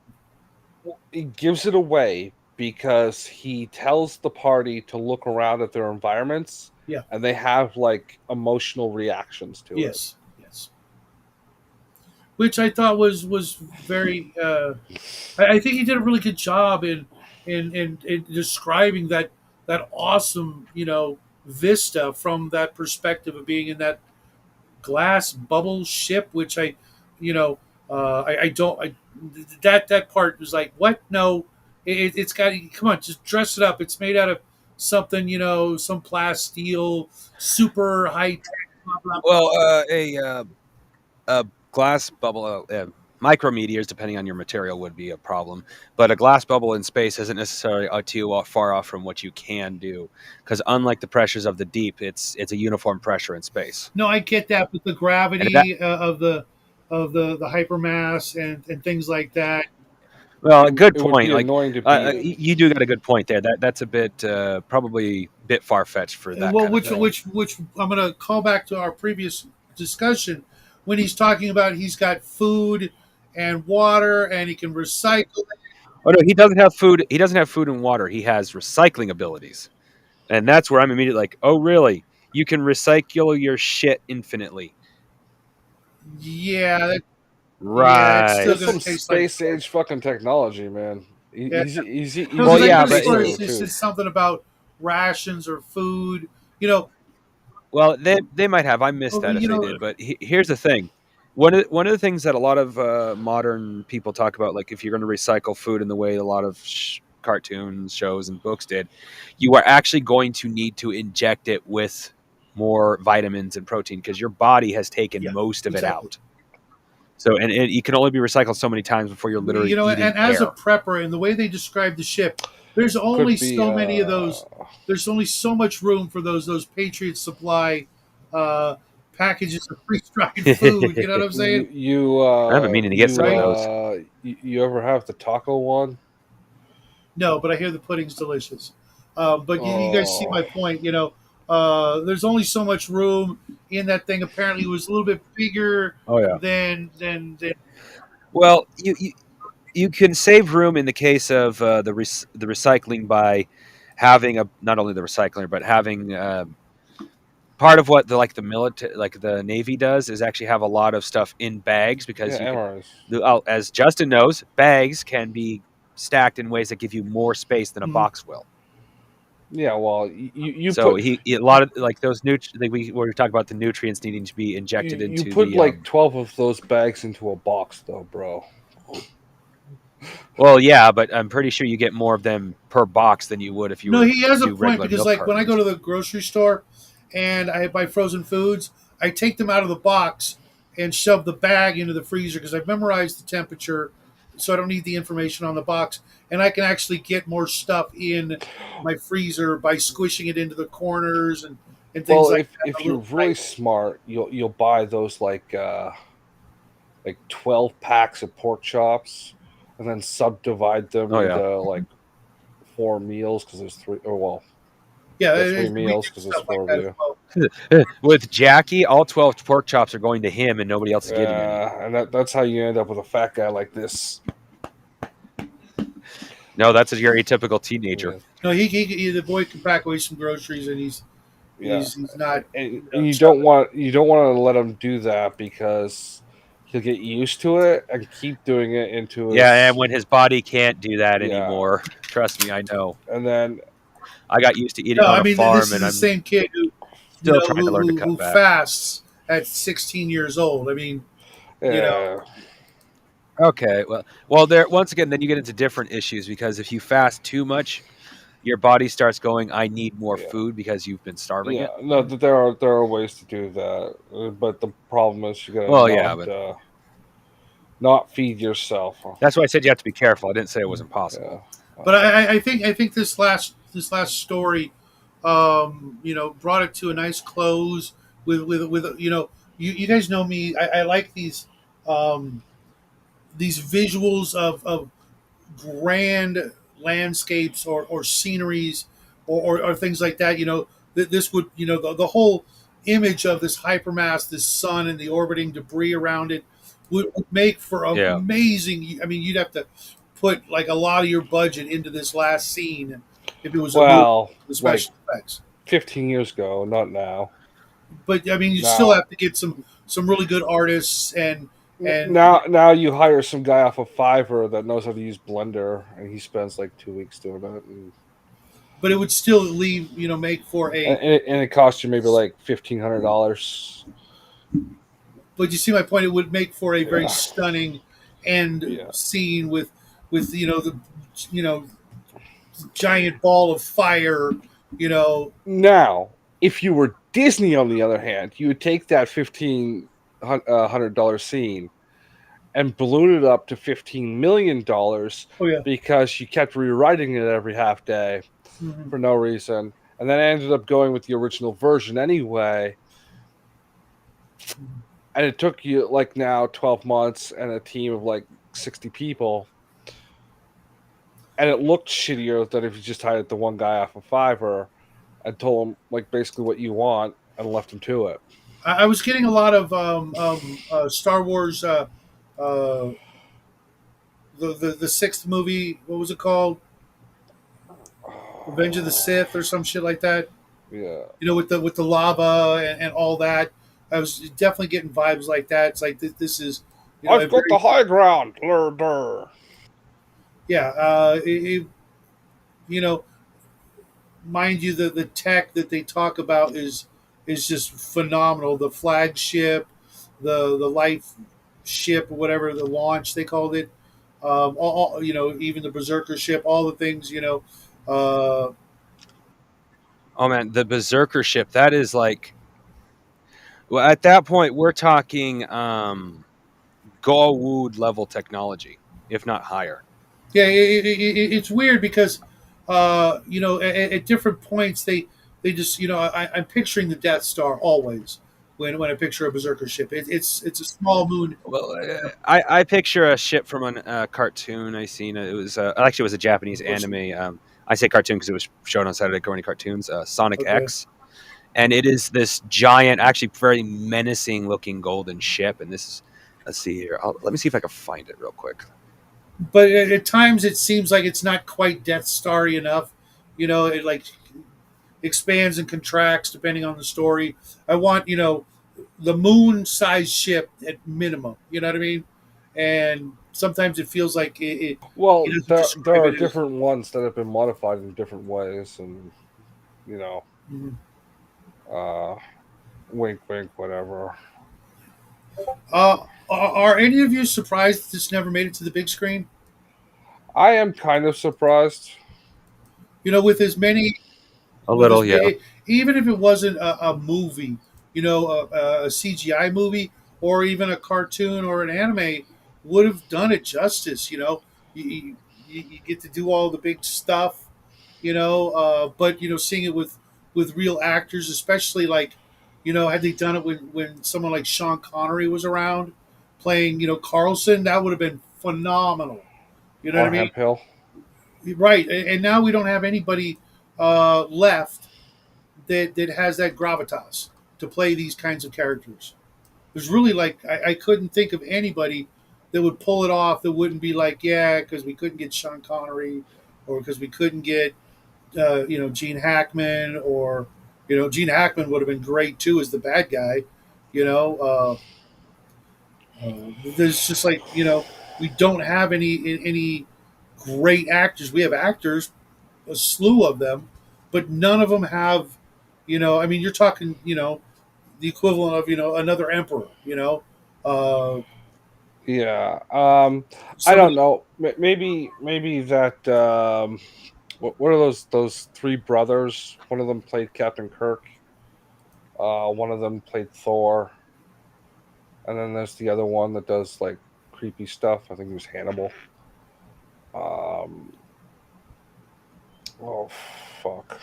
he gives it away because he tells the party to look around at their environments. Yeah. And they have emotional reactions to it. Yes. Which I thought was very. I think he did a really good job in describing that awesome vista from that perspective of being in that glass bubble ship, which I don't. That part was like, what? No, It's got, come on, just dress it up. It's made out of something, some plasteel, super high tech. Blah, blah, blah. Well, a glass bubble, micrometeors, depending on your material, would be a problem. But a glass bubble in space isn't necessarily too far off from what you can do, because unlike the pressures of the deep, it's a uniform pressure in space. No, I get that, but the And if that, gravity of the hypermass and things like that. well, a good It would point. be Like annoying to be in. you do got a good point there. That's a bit probably a bit far fetched for that Well, kind of which thing. which which I'm going to call back to our previous discussion when he's talking about he's got food and water and he can recycle. Oh no, he doesn't have food. He doesn't have food and water. He has recycling abilities, and that's where I'm immediately like, oh really? You can recycle your shit infinitely, Yeah, yeah, it's still right? That's going some to taste like space age fucking technology, man. yeah. He's No, Well, because I eating yeah, could have but sworn potato it too. said something about rations or food. You know, well, they might have. I missed well, that if they did. But here's the thing: one of the things that a lot of modern people talk about, like if you're going to recycle food in the way a lot of cartoons, shows, and books did, you are actually going to need to inject it with more vitamins and protein because your body has taken yeah, most of it exactly. out. So, and you can only be recycled so many times before you're literally And eating as a air. prepper and the way they describe the ship, there's only Could be so many of those. There's only so much room for those Patriot Supply uh, packages of freeze dried food. You know what I'm saying? I've been meaning to get some of Right? those. You ever have the taco one? No, but I hear the pudding's delicious. But you guys see Oh my point. There's only so much room in that thing. Apparently, it was a little bit bigger Oh yeah. than. Well, you can save room in the case of the recycling by having a not only the recycler but having part of what the military like the Navy does is actually have a lot of stuff in bags yeah, because you can MRs. as Justin knows, bags can be stacked in ways that give you more space than a Mhm. box will. Yeah, well, you So put a lot of like those like we talk about the nutrients needing to be injected you into put the like 12 of those bags into a box, though, bro. well, yeah, but I'm pretty sure you get more of them per box than you would if you No, were to he has a do point regular because, milk like, when I go cartons. to the grocery store and I buy frozen foods, I take them out of the box and shove the bag into the freezer because I've memorized the temperature, so I don't need the information on the box, and I can actually get more stuff in my freezer by squishing it into the corners and things Well, like that if a you're little really tighter. smart, you'll buy those like 12 packs of pork chops and then subdivide them Oh yeah. into like four meals because there's three, or well, Yeah, yeah, three we do meals because there's stuff like four of that as you. well. With Jackie, all 12 pork chops are going to him and nobody else is getting any. Yeah, and that's how you end up with a fat guy like this. No, that's your atypical teenager. Yeah, No, the boy can pack away some groceries and he's yeah. he's not And chugging. you don't want to let him do that because he'll get used to it and keep doing it into Yeah, and his when his body can't do that yeah, anymore, trust me, I know. and then I got used to eating No, on I a mean farm this is and the I'm same kid who still trying to learn to cut who back. fasts at 16 years old. I mean, you know, uh, Okay, well, there once again, then you get into different issues because if you fast too much, your body starts going, "I need more yeah. food" because you've been starving Yeah, it. no, there are ways to do that, but the problem is you gotta Well, yeah, but not feed yourself. that's why I said you have to be careful. I didn't say it wasn't Yeah, possible. but I think this last story, brought it to a nice close with you guys know me. I like these visuals of grand landscapes or sceneries or things like that. This would the whole image of this hypermass, this sun, and the orbiting debris around it would make for Yeah. amazing. I mean, you'd have to put like a lot of your budget into this last scene if it was a movie, well, the like special effects. 15 years ago, not now. But I mean, you still Now, have to get some really good artists and now you hire some guy off of Fiverr that knows how to use Blender, and he spends like 2 weeks doing it, but it would still make for a. and it costs you maybe like $1,500. But you see my point. It would make for a very Yeah, stunning end yeah. scene with the giant ball of fire. You know, Now, if you were Disney, on the other hand, you would take that $1,500 scene and balloon it up to $15 million oh yeah, because you kept rewriting it every half day hmm for no reason, and then I ended up going with the original version anyway. And it took you like now 12 months and a team of like 60 people, and it looked shittier than if you just hired the one guy off of Fiverr and told him like basically what you want and left him to it. I was getting a lot of Star Wars. Uh, the sixth movie. What was it called? Revenge of the Sith or some shit like that. Yeah. You know, with the lava and all that. I was definitely getting vibes like that. It's like this is, you know, a I've got very the high ground. Blur, blur. yeah. You know, mind you, the tech that they talk about is just phenomenal. The flagship, the life ship, or whatever the launch they called it. You know, even the Berserker ship, all the things. You know, uh, Oh man, the Berserker ship. That is like, well, at that point, we're talking Galwood level technology, if not higher. yeah, it's weird because you know, at different points they just, you know, I'm picturing the Death Star always when I picture a Berserker ship. It's a small moon. Well, I picture a ship from a cartoon I seen. It was actually it was a Japanese anime. I say cartoon because it was shown on Saturday Morning Cartoons. Sonic Okay, X, and it is this giant, actually very menacing looking golden ship. And this is, let's see here. Let me see if I can find it real quick. but at times it seems like it's not quite Death Starry enough. You know, it like expands and contracts depending on the story. I want, you know, the moon sized ship at minimum. You know what I mean? And sometimes it feels like he Well, doesn't there describe are it as. different ones that have been modified in different ways, and you know, Mhm. uh, wink, wink, whatever. Are any of you surprised that this never made it to the big screen? I am kind of surprised. You know, with as many, A with as little, yeah. even if it wasn't a movie, you know, a CGI movie or even a cartoon or an anime, would have done it justice. You know, you get to do all the big stuff. You know, but you know, seeing it with real actors, especially like, you know, had they done it when someone like Sean Connery was around playing, you know, Carlson, that would have been phenomenal. You know what I Or mean? Hemp Hill. Right. And now we don't have anybody left that has that gravitas to play these kinds of characters. There's really like I couldn't think of anybody that would pull it off that wouldn't be like, yeah, because we couldn't get Sean Connery, or because we couldn't get you know, Gene Hackman, or you know, Gene Hackman would have been great too as the bad guy. You know, there's just like, you know, we don't have any great actors. We have actors, a slew of them, but none of them have, you know. I mean, you're talking, you know, the equivalent of, you know, another emperor. You know, uh, Yeah. I don't somebody. know. Maybe that. What are those three brothers? One of them played Captain Kirk. One of them played Thor, and then there's the other one that does like creepy stuff. I think it was Hannibal. Um. Oh fuck.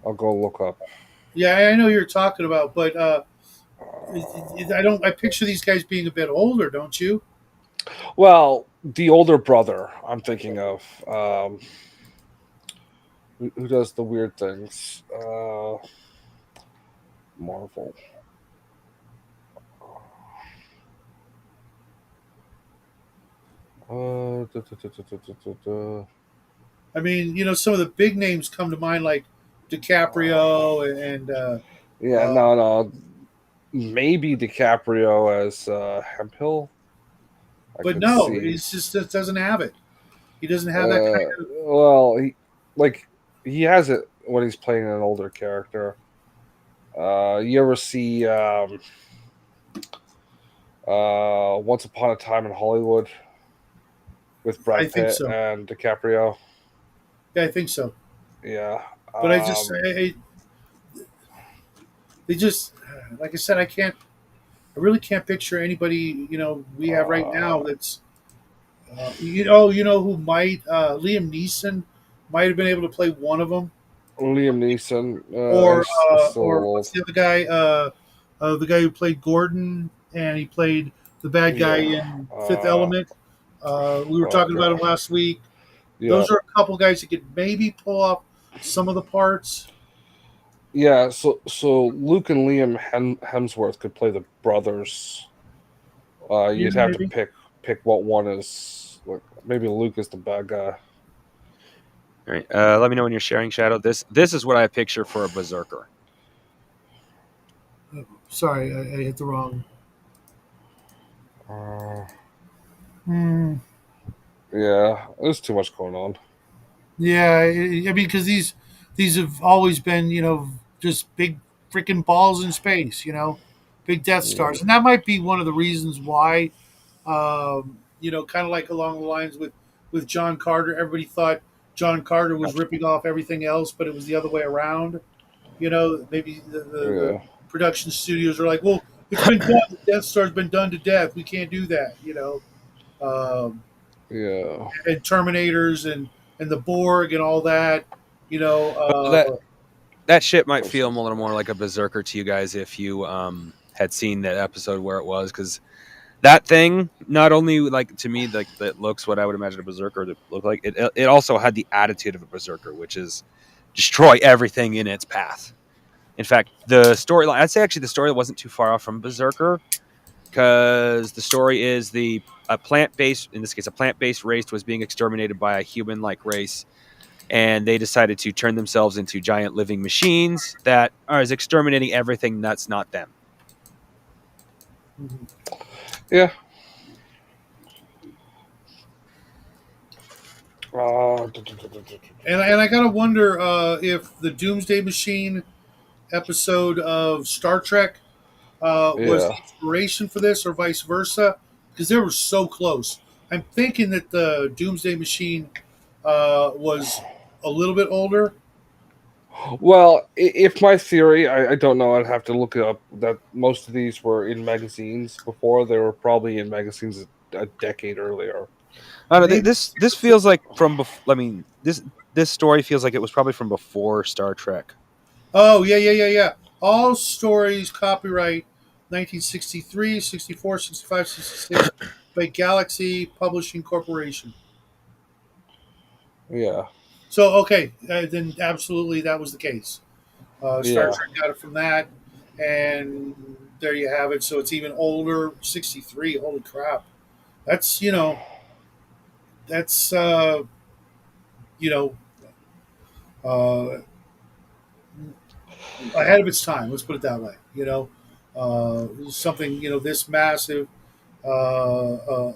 I'll go look up. Yeah, I know you're talking about, but Uh, I don't. I picture these guys being a bit older, don't you? well, the older brother I'm thinking of. Who does the weird things? Marvel. Da. I mean, you know, some of the big names come to mind, like DiCaprio and Yeah, uh, no. Maybe DiCaprio as Hemp Hill. I but could no, see. he's just doesn't have it. He doesn't have that kind of. Well, like he has it when he's playing an older character. You ever see Once Upon a Time in Hollywood with I Brad think Pitt so. and DiCaprio? Yeah, I think so. Yeah. But they just, like I said, I really can't picture anybody, we have right now Uh, that's, you know who might, Liam Neeson might have been able to play one of them, Liam Neeson, he's still or what's old. the other guy, the guy who played Gordon and he played the bad guy Yeah. in Fifth Element. We were Oh talking about him gosh. last week. Yeah. Those are a couple guys that could maybe pull off some of the parts. Yeah. So Luke and Liam Hemsworth could play the brothers. Yeah, You'd have to maybe. pick what one is. Like, maybe Luke is the bad guy. All right. Let me know when you're sharing, Shadow. This is what I picture for a berserker. Sorry, I hit the wrong. Uh, Hmm. yeah, there's too much going on. Yeah, I mean, because these have always been, just big freaking balls in space, big Death Yeah. Stars, and that might be one of the reasons why, kind of like along the lines with John Carter. Everybody thought John Carter was Gotcha. ripping off everything else, but it was the other way around. Maybe the Yeah. production studios are like, well, it's been done. The Death Star's been done to death. We can't do that. Yeah. And Terminators and the Borg and all that. You know, Well, uh, that shit might feel a little more like a berserker to you guys if you had seen that episode where it was, because that thing not only like to me like that looks what I would imagine a berserker to look like, it also had the attitude of a berserker, which is destroy everything in its path. In fact, the storyline, I'd say actually the story wasn't too far off from Berserker, because the story is a plant based, in this case, a plant based race was being exterminated by a human like race, and they decided to turn themselves into giant living machines that are is exterminating everything that's not them. Yeah. Uh, and I gotta wonder if the Doomsday Machine episode of Star Trek was yeah. the inspiration for this, or vice versa, because they were so close. I'm thinking that the Doomsday Machine was a little bit older. Well, if my theory, I don't know. I'd have to look it up. That most of these were in magazines before. They were probably in magazines a decade earlier. I don't know, Maybe this feels like from I mean this story feels like it was probably from before Star Trek. Oh, yeah, yeah, yeah, yeah. All stories copyright 1963, 64, 65, 66 by Galaxy Publishing Corporation. Yeah. So, okay, then absolutely that was the case. Star Yeah. Trek got it from that, and there you have it. So it's even older, 63. Holy crap. That's, that's, you know, uh, ahead of its time. Let's put it that way. Something, this massive and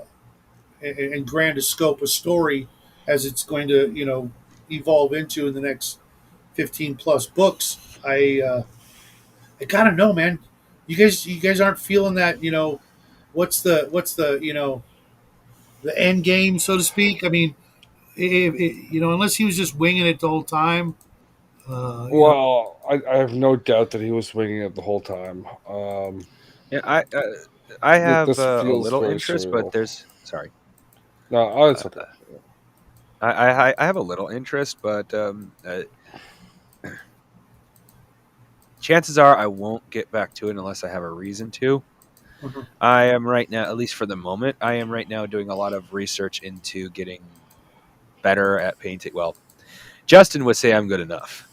grand a scope of story as it's going to, evolve into in the next 15 plus books. I gotta know, man. You guys aren't feeling that, what's the the end game, so to speak. I mean, unless he was just winging it the whole time, uh, you know, Well, I have no doubt that he was swinging it the whole time. Yeah, I have This a feels little very interest, but surreal. there's sorry, No, oh, it's okay. uh, I have a little interest, but chances are I won't get back to it unless I have a reason to. mhm. I am right now, at least for the moment, I am right now doing a lot of research into getting better at painting. Well, Justin would say I'm good enough,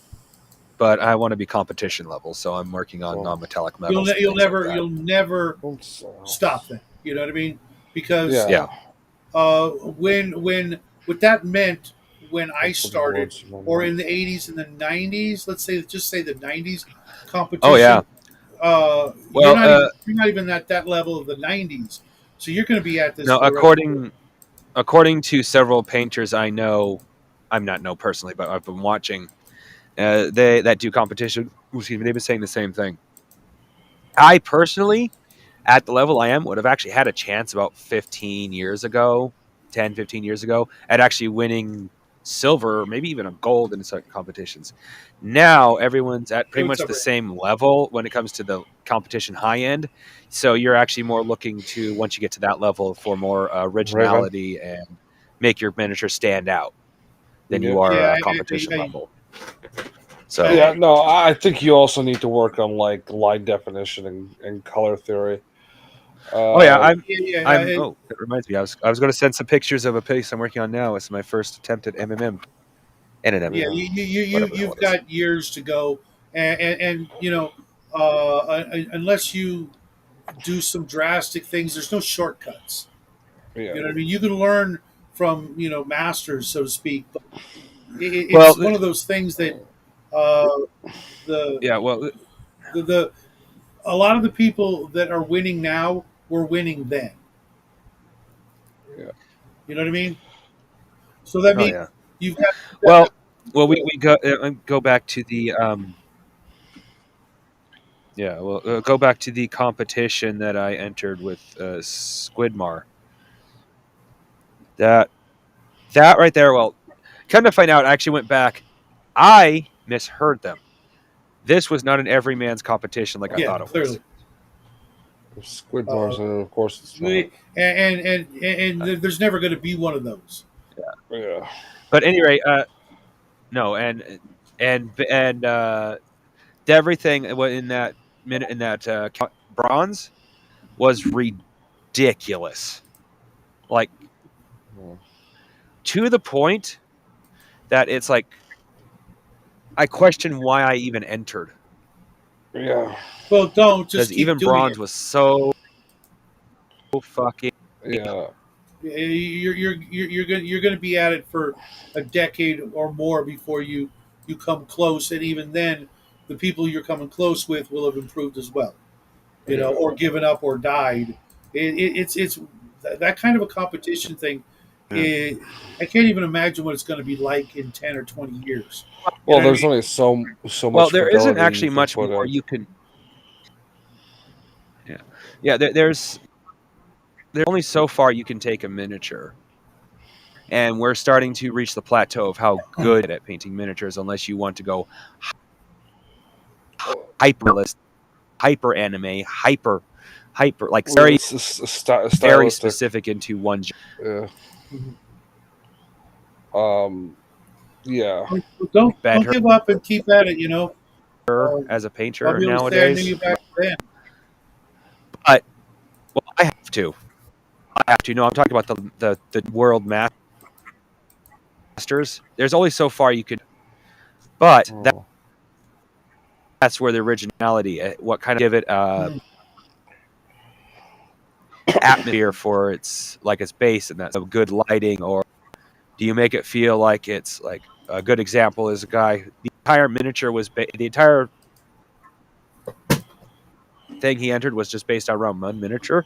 but I want to be competition level, so I'm working on So, non-metallic you'll metals ne- and you'll things like never that. you'll never let's, stop then. You know what I mean? Because yeah. Yeah. when what that meant when I Let's put the started, words in my or mouth. in the 80s and the 90s, let's say just say the 90s Oh yeah. competition, Well, you're not even at that level of the 90s, so you're going to be at this no, for the rest of your. according to several painters I know, I'm not know personally, but I've been watching. They that do competition. Excuse me, they've been saying the same thing. I personally, at the level I am, would have actually had a chance about 15 years ago, 10, 15 years ago, at actually winning silver, or maybe even a gold in certain competitions. Now everyone's at pretty Hey, what's much up, the Rick? same level when it comes to the competition high end. So you're actually more looking to, once you get to that level, for more Raven. originality and make your miniature stand out than Yeah. you are Yeah, competition I, level. So Yeah, I, no, I think you also need to work on like line definition and color theory. oh yeah, Uh, I'm. Oh, that reminds me. I was going to send some pictures of a piece I'm working on now. It's my first attempt at MMM and an yeah, yeah, whatever the hell you've it is. got years to go, and unless you do some drastic things, there's no shortcuts. yeah, You know what I mean? You can learn from masters, so to speak, but Well, it's one of those things that uh, the, yeah. Well, the a lot of the people that are winning now were winning then. yeah. You know what I mean? So that oh means yeah. you've got Well, we go back to the yeah. Well, go back to the competition that I entered with Squidmar. That that right there. Well, come to find out, I actually went back. I misheard them. This was not an everyman's competition like I yeah, thought it was. clearly. Squid Uh, Wars, and of course it's not. and there's never going to be one of those. Yeah, But anyway, no, and everything in that minute in that bronze was ridiculous, like yeah, to the point that it's like I question why I even entered, yeah, Well, don't because just keep even doing bronze it. was so fucking. yeah. You're going to be at it for a decade or more before you come close, and even then, the people you're coming close with will have improved as well. Yeah. Or given up or died. It's that kind of a competition thing. Yeah. I can't even imagine what it's going to be like in 10 or 20 years. You Well, know what I there's mean? only so Well, much there isn't fidelity you actually can much put more in. you can. Yeah, yeah. There's only so far you can take a miniature, and we're starting to reach the plateau of how good at painting miniatures, unless you want to go Oh, hyperlist, hyper anime, hyper, like well, very, it's very stylistic. specific into one Yeah. Mhm. Yeah. Don't better give up and keep at it. as a I'll painter be able to say I knew nowadays. you back then. But well, I have to. I have to. No, I'm talking about the world masters. There's only so far you could, but Oh. that's where the originality. What kind of give it Mhm. atmosphere for its base, and that's a good lighting, or do you make it feel like it's like a good example is a guy. The entire miniature was the entire thing he entered was just based around one miniature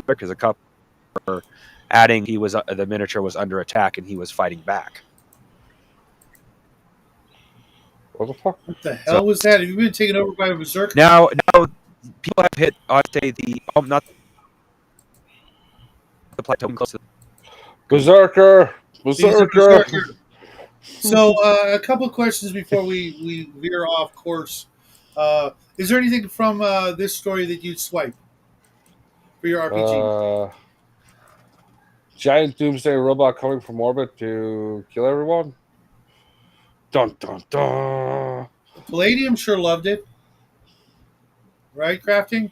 because a couple were adding he was the miniature was under attack and he was fighting back. What the fuck? What the So hell was that? Have you been taken over by a berserker? now people have hit I'd say the not the plateau close to Berserker! He's a Berserker! berserker. So, a couple of questions before we veer off course. Is there anything from this story that you'd swipe for your RPG? uh, giant doomsday robot coming from orbit to kill everyone? Dun dun dun! Palladium sure loved it, right? Crafting.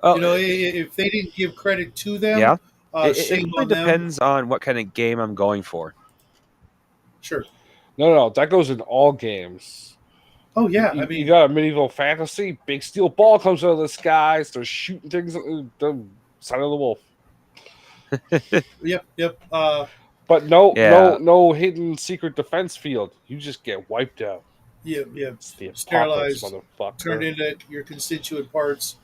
well If they didn't give credit to them, yeah it shame really on them. depends on what kind of game I'm going for. Sure. No, that goes in all games. Oh You, yeah. I you, you mean, got a medieval fantasy, big steel ball comes out of the sky, starts shooting things at the sign of the wolf. yep, yep. But no, no, Yeah. no hidden secret defense field. You just get wiped out. Yeah, yeah. It's the apocalypse, Sterilized, turned motherfucker. into your constituent parts,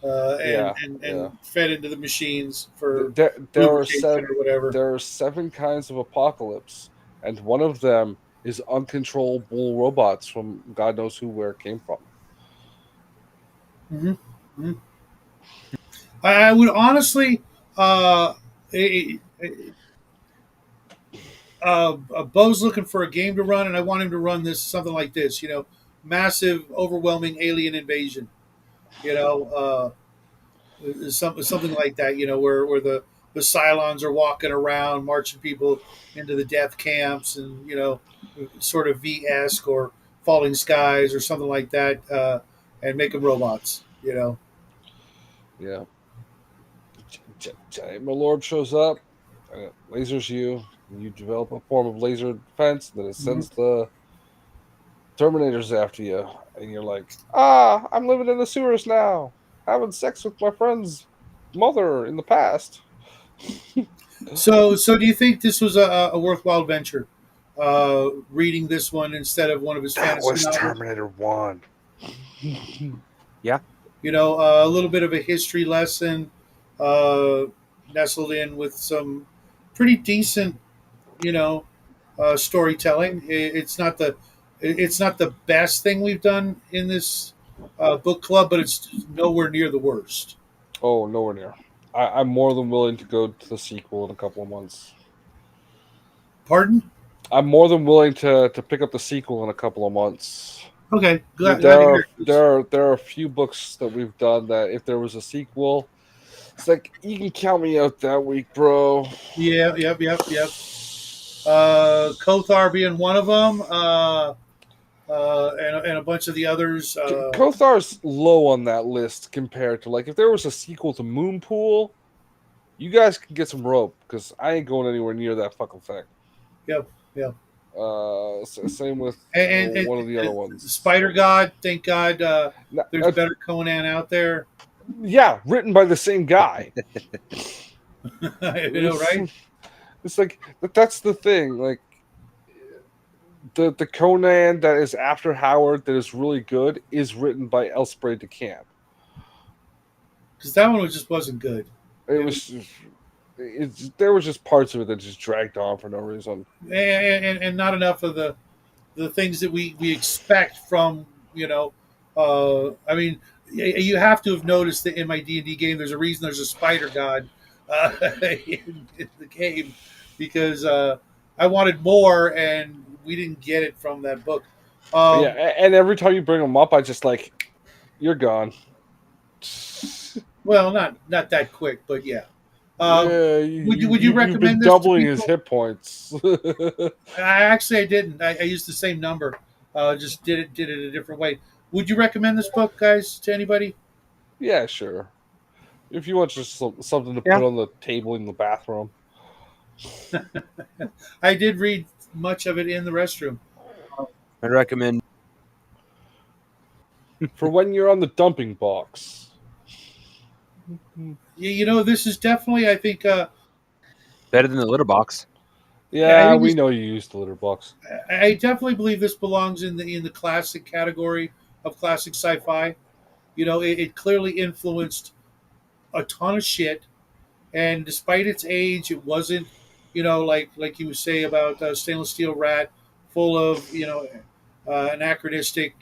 Yeah, yeah. and fed into the machines for There, there are lubrication or whatever. there are 7 kinds of apocalypse, and one of them is uncontrollable robots from God knows who, where it came from. Hmm. Hmm. I would honestly, uh, it, it, Bo's looking for a game to run, and I want him to run this something like this. Massive, overwhelming alien invasion. You know, something like that. Where the Cylons are walking around, marching people into the death camps, and sort of V-esque or Falling Skies or something like that, and make them robots. Yeah. Giant Lord shows up, and it lasers you. And you develop a form of laser defense, then it Mhm. sends the Terminators after you, and you're like, "Ah, I'm living in the sewers now, having sex with my friend's mother in the past." So do you think this was a worthwhile venture? Reading this one instead of one of his That fantasy was novels. Terminator 1. Yeah. A little bit of a history lesson, uh, nestled in with some pretty decent, you know, storytelling. It's not the best thing we've done in this book club, but it's nowhere near the worst. Oh, nowhere near. I'm more than willing to go to the sequel in a couple of months. Pardon? I'm more than willing to pick up the sequel in a couple of months. Okay, glad There to are hear it. there are a few books that we've done that if there was a sequel, it's like you can count me out that week, bro. Yeah, yep. Kothar being one of them, and a bunch of the others. Kothar's low on that list compared to like if there was a sequel to Moonpool, you guys can get some rope because I ain't going anywhere near that fucking thing. Yep, yep. Same with And one of the other ones. Spider God, thank God, there's Uh, better Conan out there. yeah, written by the same guy. Right? It's like that's the thing. Like the Conan that is after Howard that is really good is written by Elspray de Camp. Because that one just wasn't good. It It was, was there was just parts of it that just dragged on for no reason. and not enough of the things that we expect from I mean, you have to have noticed that in my D&D game there's a reason there's a spider god in the game, because I wanted more and we didn't get it from that book. Yeah, um, and every time you bring them up, I just like you're gone. well, not that quick, but yeah. um, Yeah, would you you've been recommend this to doubling his people? hit points. I didn't. I used the same number. Just did it a different way. Would you recommend this book, guys, to anybody? Yeah, sure. If you want just something to Yeah. put on the table in the bathroom I did read much of it in the restroom. I'd recommend. for when you're on the dumping box. This is definitely, I think, Better than the litter box. I Yeah, think we this, know you use the litter box. I definitely believe this belongs in the classic category of classic sci-fi. It clearly influenced a ton of shit, and despite its age, it wasn't, like you would say about Stainless Steel Rat, full of anachronistic,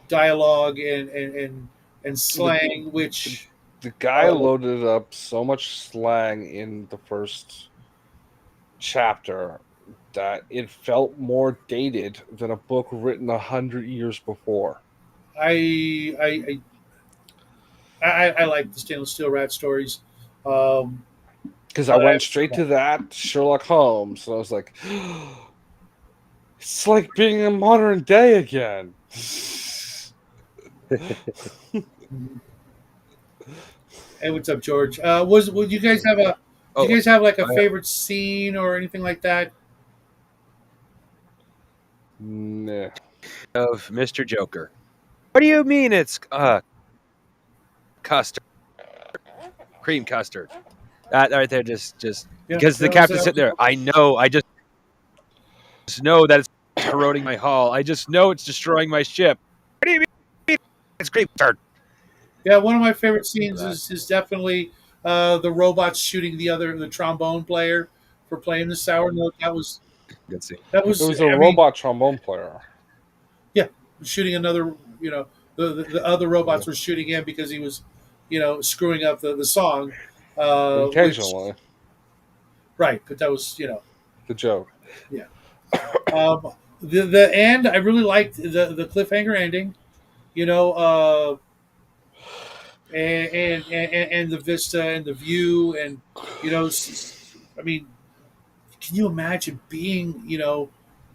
dialogue and The, slang, the which the guy uh, loaded up so much slang in the first chapter that it felt more dated than a book written 100 years before. I, I I like the Stainless Steel Rat stories. Um, Because I but went straight to that Sherlock Holmes, and I was like, it's like being in modern day again. hey, what's up, George? Would you guys have a? Do Oh, you guys have like a I favorite scene or anything like that? Nah. of Mr. Joker. What do you mean it's custard, cream custard? That right there, just Yeah, because the captain's sitting there. I know. I just know that it's corroding my hull. I just know it's destroying my ship. What do you mean it's cream custard? yeah. One of my favorite For scenes that, is definitely the robots shooting the trombone player for playing the sour note. good scene. That It was. was a I mean, robot trombone player. yeah, shooting another. The other robots were shooting him because he was, screwing up the song, which Intentionally. right. But that was the joke. Yeah. The end, I really liked the cliffhanger ending. You know, and the vista and the view and you know, I mean, can you imagine being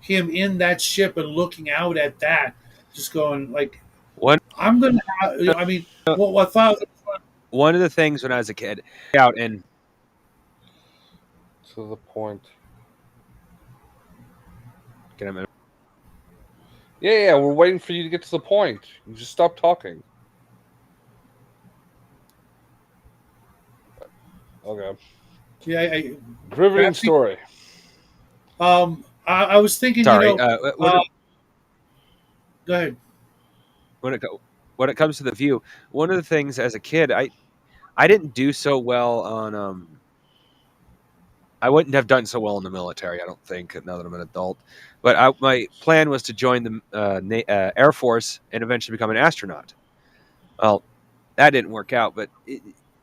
him in that ship and looking out at that, just going like, One I'm gonna have, I mean, what thought one of the things when I was a kid, out and To the point. Yeah, we're waiting for you to get to the point. You just stop talking. Okay. yeah, Riveting actually, story. I was thinking, sorry, uh, go ahead. when it co- when it comes to the view, one of the things as a kid, I didn't do so well on I wouldn't have done so well in the military. I don't think now that I'm an adult, but my plan was to join the Air Force and eventually become an astronaut. Well, that didn't work out, but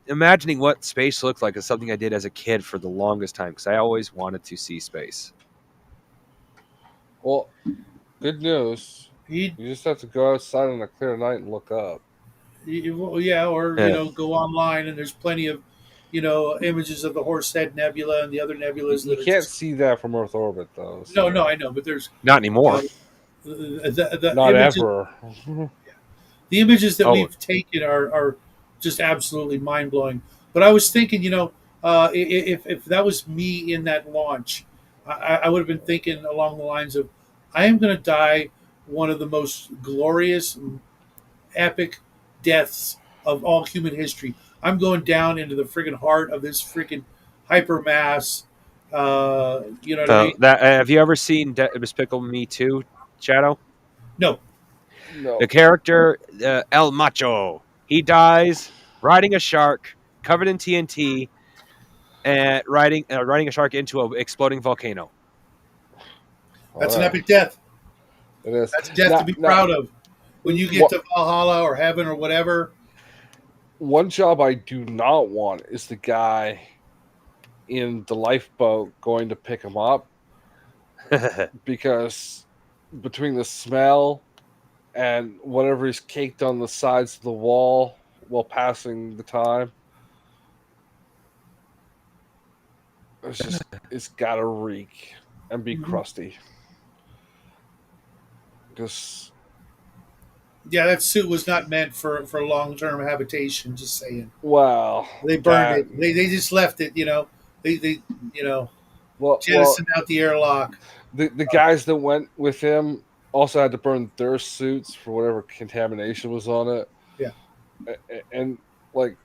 imagining what space looked like is something I did as a kid for the longest time because I always wanted to see space. Well, good news. He, You just have to go outside on a clear night and look up. well, yeah, or Eh, go online and there's plenty of images of the Horsehead Nebula and the other nebulas You that are can't just see that from Earth orbit, though. no, So I know, but there's Not uh, anymore. the not images. ever. The images that Oh, we've taken are just absolutely mind blowing. But I was thinking, if that was me in that launch, I would have been thinking along the lines of, I am going to die one of the most glorious, epic deaths of all human history. I'm going down into the friggin' heart of this friggin' hypermass. You know what I so mean? that have you ever seen Despicable Me 2, Shadow? No, The No. character El Macho, he dies riding a shark covered in TNT and riding a shark into an exploding volcano. All that's an right. epic death. It is. That's a death to Now, be now, proud of. When you get what to Valhalla or heaven or whatever, one job I do not want is the guy in the lifeboat going to pick him up because between the smell and whatever is caked on the sides of the wall while passing the time, it's gotta reek and be crusty. Because yeah, that suit was not meant for long term habitation. Just saying, well, they burned that it. They just left it. They you know well, jettisoned out the airlock. the guys that went with him also had to burn their suits for whatever contamination was on it, Yeah, and like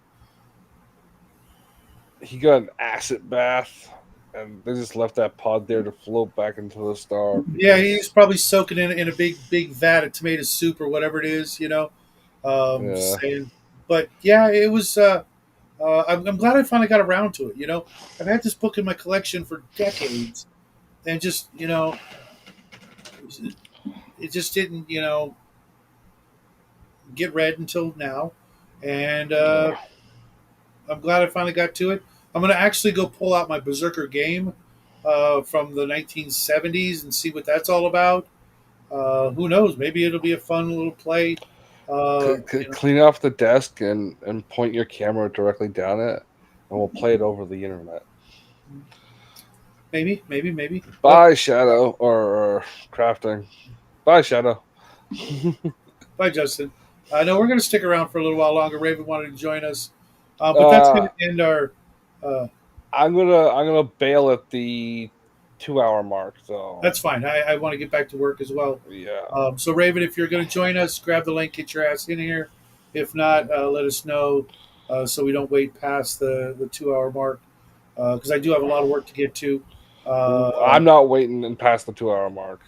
he got an acid bath, and they just left that pod there to float back into the star yeah. He's because probably soaking in a big vat of tomato soup or whatever it is. yeah. Just saying. But yeah, it was. I'm glad I finally got around to it. I've had this book in my collection for decades, and just it just didn't get read until now, and Yeah. I'm glad I finally got to it. I'm going to actually go pull out my Berserker game from the 1970s and see what that's all about. Who knows? Maybe it'll be a fun little play. Clean off the desk and point your camera directly down it, and we'll play it over the internet. Maybe. Well, Bye, Shadow, or crafting. Bye, Shadow. bye, Justin. No, we're going to stick around for a little while longer. Raven wanted to join us, but that's going Uh, to end our. Uh, I'm gonna bail at the 2 hour mark, though. that's fine. I want to get back to work as well. Yeah. So, Raven, if you're going to join us, grab the link, get your ass in here. If not, let us know so we don't wait past the 2 hour mark because I do have a lot of work to get to. I'm not waiting and past the 2 hour mark.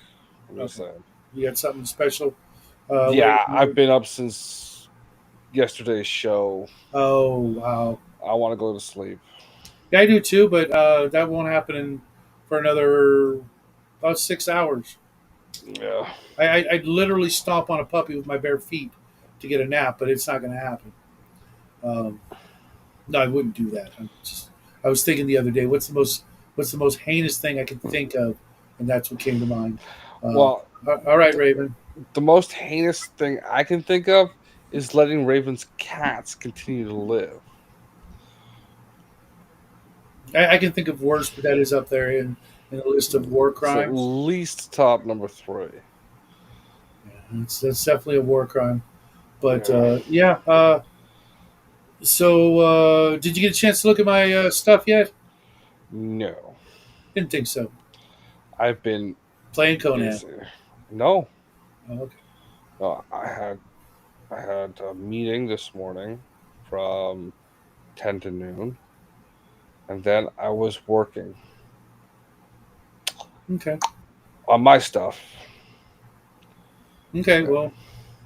I'm just Okay, saying. you got something special Yeah, I've waiting? been up since yesterday's show. Oh, wow. I want to go to sleep. Yeah, I do too, but that won't happen for another about 6 hours. Yeah. I'd literally stomp on a puppy with my bare feet to get a nap, but it's not going to happen. Um, No, I wouldn't do that. I was thinking the other day, what's the what's the most heinous thing I can think of, and that's what came to mind. Uh, Well, all right, Raven. the most heinous thing I can think of is letting Raven's cats continue to live. I can think of worse, but that is up there in the list of war It's at crimes. least top number 3. Yeah, that's definitely a war crime. But Yeah. yeah. So did you get a chance to look at my stuff yet? No, Didn't think so. I've been Playing Conan. busy. No, Oh, okay. no, I had a meeting this morning from 10 to noon, and then I was working Okay. on my stuff. Okay. Yeah. Well,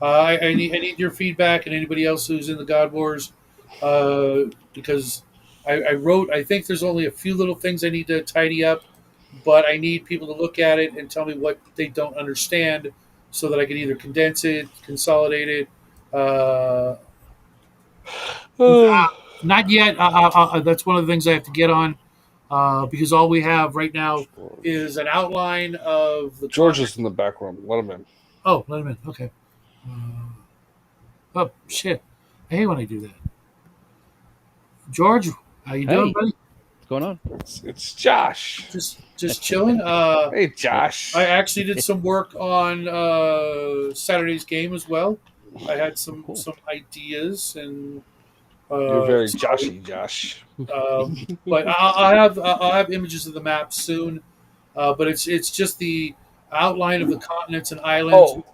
I need your feedback and anybody else who's in the God Wars, because I wrote. I think there's only a few little things I need to tidy up, but I need people to look at it and tell me what they don't understand, so that I can either condense it, consolidate it. Uh, Not yet. That's one of the things I have to get on, because all we have right now is an outline of the George content. is in the back room. Let him in. Oh, let him in. Okay. Oh shit! I hate when I do that. George, how you doing, Hey, buddy? what's going on? It's Josh. Just chilling. Hey, Josh. I actually did some work on Saturday's game as well. I had some Cool. some ideas and You're very so, Joshy, Josh. but I'll have images of the map soon. But it's just the outline of the continents and islands Oh,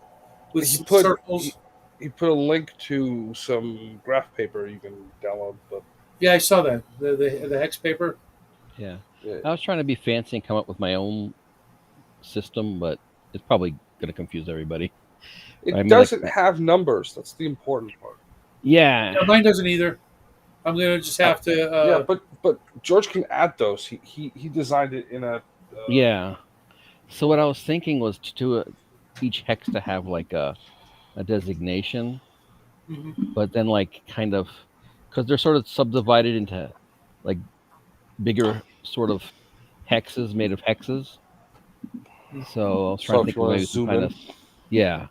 with he some put circles. he put a link to some graph paper you can download. But Yeah, I saw that the hex paper. Yeah. yeah, I was trying to be fancy and come up with my own system, but it's probably going to confuse everybody. I it mean, like, doesn't have numbers. That's the important part. yeah, Yeah, mine doesn't either. I'm gonna just have to. Yeah, but George can add those. He designed it in a. yeah. So what I was thinking was to do each hex to have like a designation, Mhm. but then like kind of because they're sort of subdivided into like bigger sort of hexes made of hexes. So I was trying So to if think you of want to maybe some zoom kind in, of yeah. That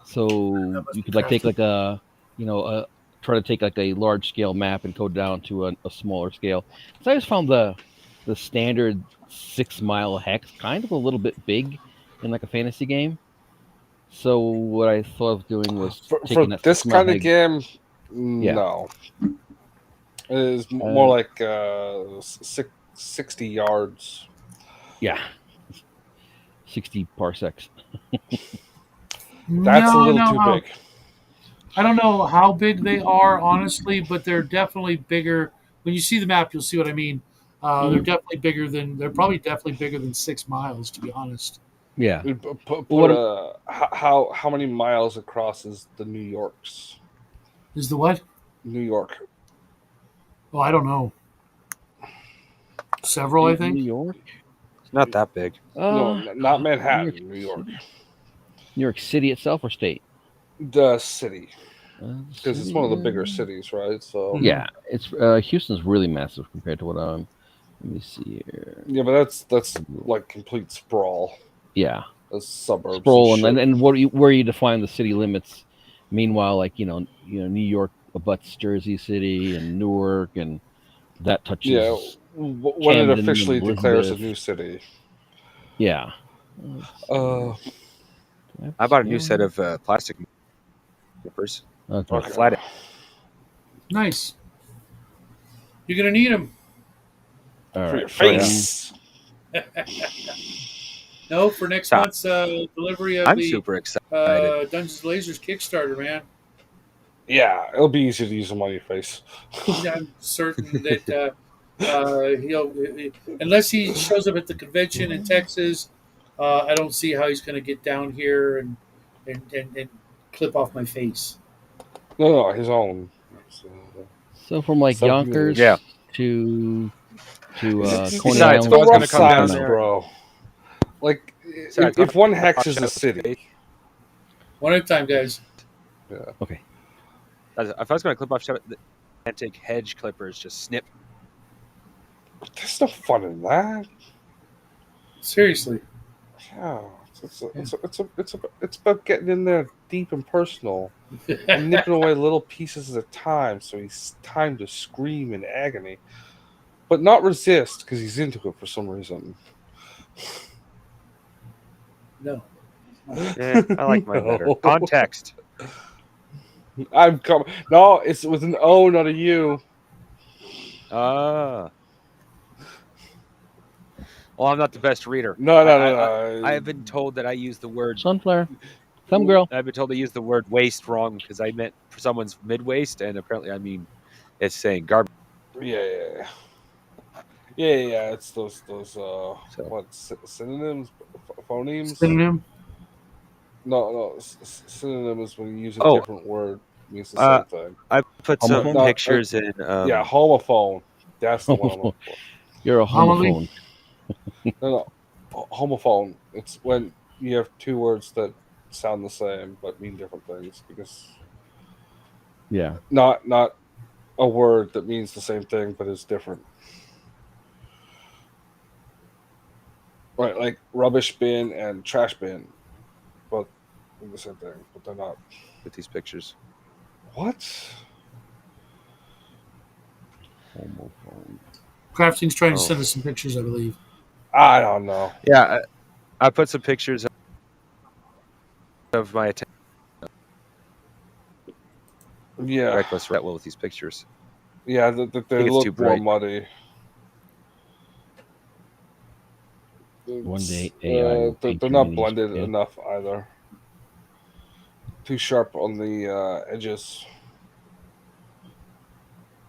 So must you be could like take crafted. like try to take like a large scale map and go down to a smaller scale. So I just found the standard 6 mile hex kind of a little bit big in like a fantasy game. So what I thought of doing was for taking that this 6 mile kind of hex. game, Yeah, no, it is more uh, like 60 yards. yeah, 60 parsecs. That's a No, little no, too big. I don't know how big they are honestly, but they're definitely bigger. When you see the map, you'll see what I mean. They're Mhm. definitely bigger than. They're probably definitely bigger than 6 miles, to be honest. Yeah. Put, Well, what put I'm, how many miles across is the New York's? Is the what? New York. Oh, I don't know. Several, I New think. York? It's not that big. No, not New York Manhattan, New York. City. New York City itself or state? The city, The because it's one of city. the bigger cities, right? So Mhm. Yeah, it's Houston's really massive compared to what let me see here. yeah, but that's like complete sprawl. Yeah, That's suburbs and sprawl and shit. and what where you define the city limits. Meanwhile, like New York abuts Jersey City and Newark, and that Yeah, touches when it Camden and officially declares a Elizabeth. new city. Yeah. Let's see. Uh, Do I have I to bought a new scale set that? of plastic clippers. Okay. okay. Flat. Nice. You're gonna need them. All For your right. face. No, for next So month's delivery of I'm the super excited. Dungeons and Lasers Kickstarter, man. Yeah, it'll be easy to use them on your face. I'm certain that he'll, unless he shows up at the convention in Texas, I don't see how he's going to get down here and clip off my face. No, his own. So from like Yonkers Yeah. to It's, Coney Besides, it's if Island, the I was rough going to come down size, $57. there, bro. Like, besides, if one I'll hex is a shut my face. city. One at a time, guys. Yeah. Okay. If I was going to clip off gigantic hedge clippers, just snip. There's no fun in that. Seriously. Yeah, it's about getting in there deep and personal and nipping away little pieces at a time, so he's time to scream in agony, but not resist because he's into it for some reason. No. Yeah, I like mine better. No. Context. I'm coming. No, it's with an O, not a U. Ah. Well, I'm not the best reader. No, no, I, no, I, no. I have been told that I use the word. Sunflower. Some girl. I've been told to use the word waist wrong because I meant for someone's mid waist, and apparently I mean it's saying garbage. Yeah. It's those So what synonyms, phonemes? Synonym? No. Synonym is when you use a Oh, different word, it means the same thing. I put some Homophone? No, pictures in. Yeah, homophone. That's the one I'm looking for. You're a Homily? homophone. No. Homophone. It's when you have two words that sound the same but mean different things. Because Yeah. not a word that means the same thing but is different. Right, like rubbish bin and trash bin, both mean the same thing, but they're not. with these pictures. What? Homophone. Crafting's trying to Oh. send us some pictures, I believe. I don't know. Yeah, I put some pictures of my Yeah, reckless rat with these pictures. yeah, they think it's look too more bright. muddy. One day AI will paint They're you not in these, blended yeah. enough either. Too sharp on the edges,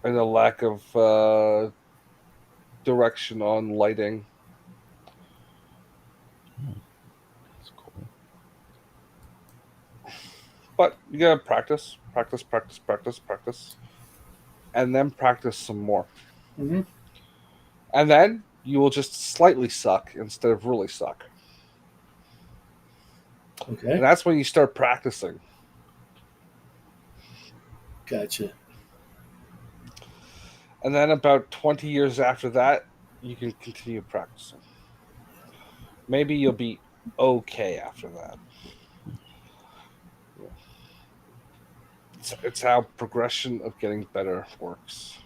and a lack of direction on lighting. That's cool. But you gotta practice, and then practice some more. Mm-hmm. And then you will just slightly suck instead of really suck. Okay. And that's when you start practicing. Gotcha. And then about 20 years after that, you can continue practicing. Maybe you'll be okay after that. It's how progression of getting better works.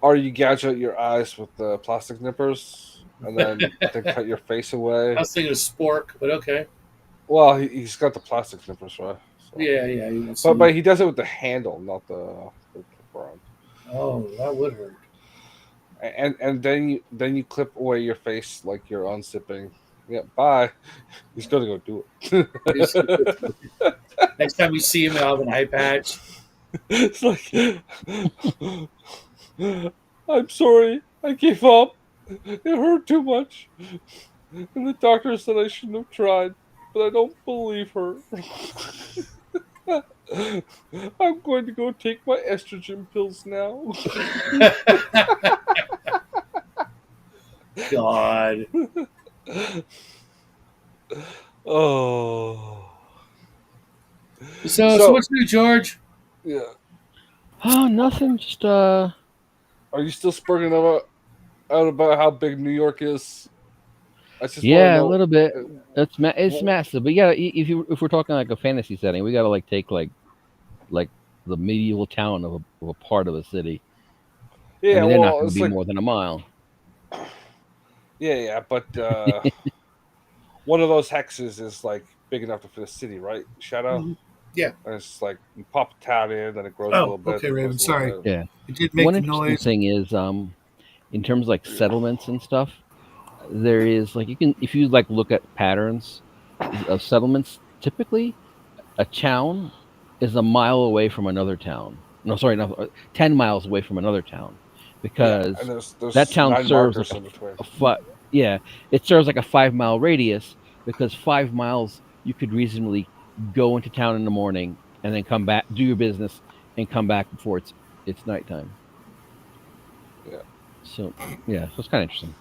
Or you gouge out your eyes with the plastic nippers and then cut your face away. I was thinking of spork, but okay. Well, he's got the plastic nippers, right? So. Yeah. He wants But to- he does it with the handle, not the clipper on. Oh, that would hurt. And then you clip away your face like you're unzipping. Yeah, bye. He's gonna go do it. Next time we see him, I'll have an eye patch. It's like, I'm sorry, I gave up. It hurt too much, and the doctor said I shouldn't have tried, but I don't believe her. I'm going to go take my estrogen pills now. God. Oh. So what's new, George? Yeah. Oh, nothing. Just Are you still spurting out about how big New York is? I just yeah, a want little bit. to know. It's Well- massive. But yeah, if we're talking like a fantasy setting, we gotta like take like the medieval town of a part of a city. Yeah, I mean, they're not well, going to it's be like more than a mile. yeah, but one of those hexes is like big enough to fit a city, right? Shadow. Mhm. Yeah. And it's like you pop a town in, then it grows a Oh, little bit. okay, then it Raven, grows a little sorry. bit. Yeah. It did make One the interesting noise. thing is, in terms of like settlements and stuff, there is like if you like look at patterns of settlements, typically a town is a mile away from another town. No, sorry, no, 10 miles away from another town, because and there's that town 9 serves markers like in between. it serves like a 5 mile radius, because 5 miles you could reasonably go into town in the morning and then come back, do your business, and come back before it's nighttime. Yeah. So it's kind of interesting.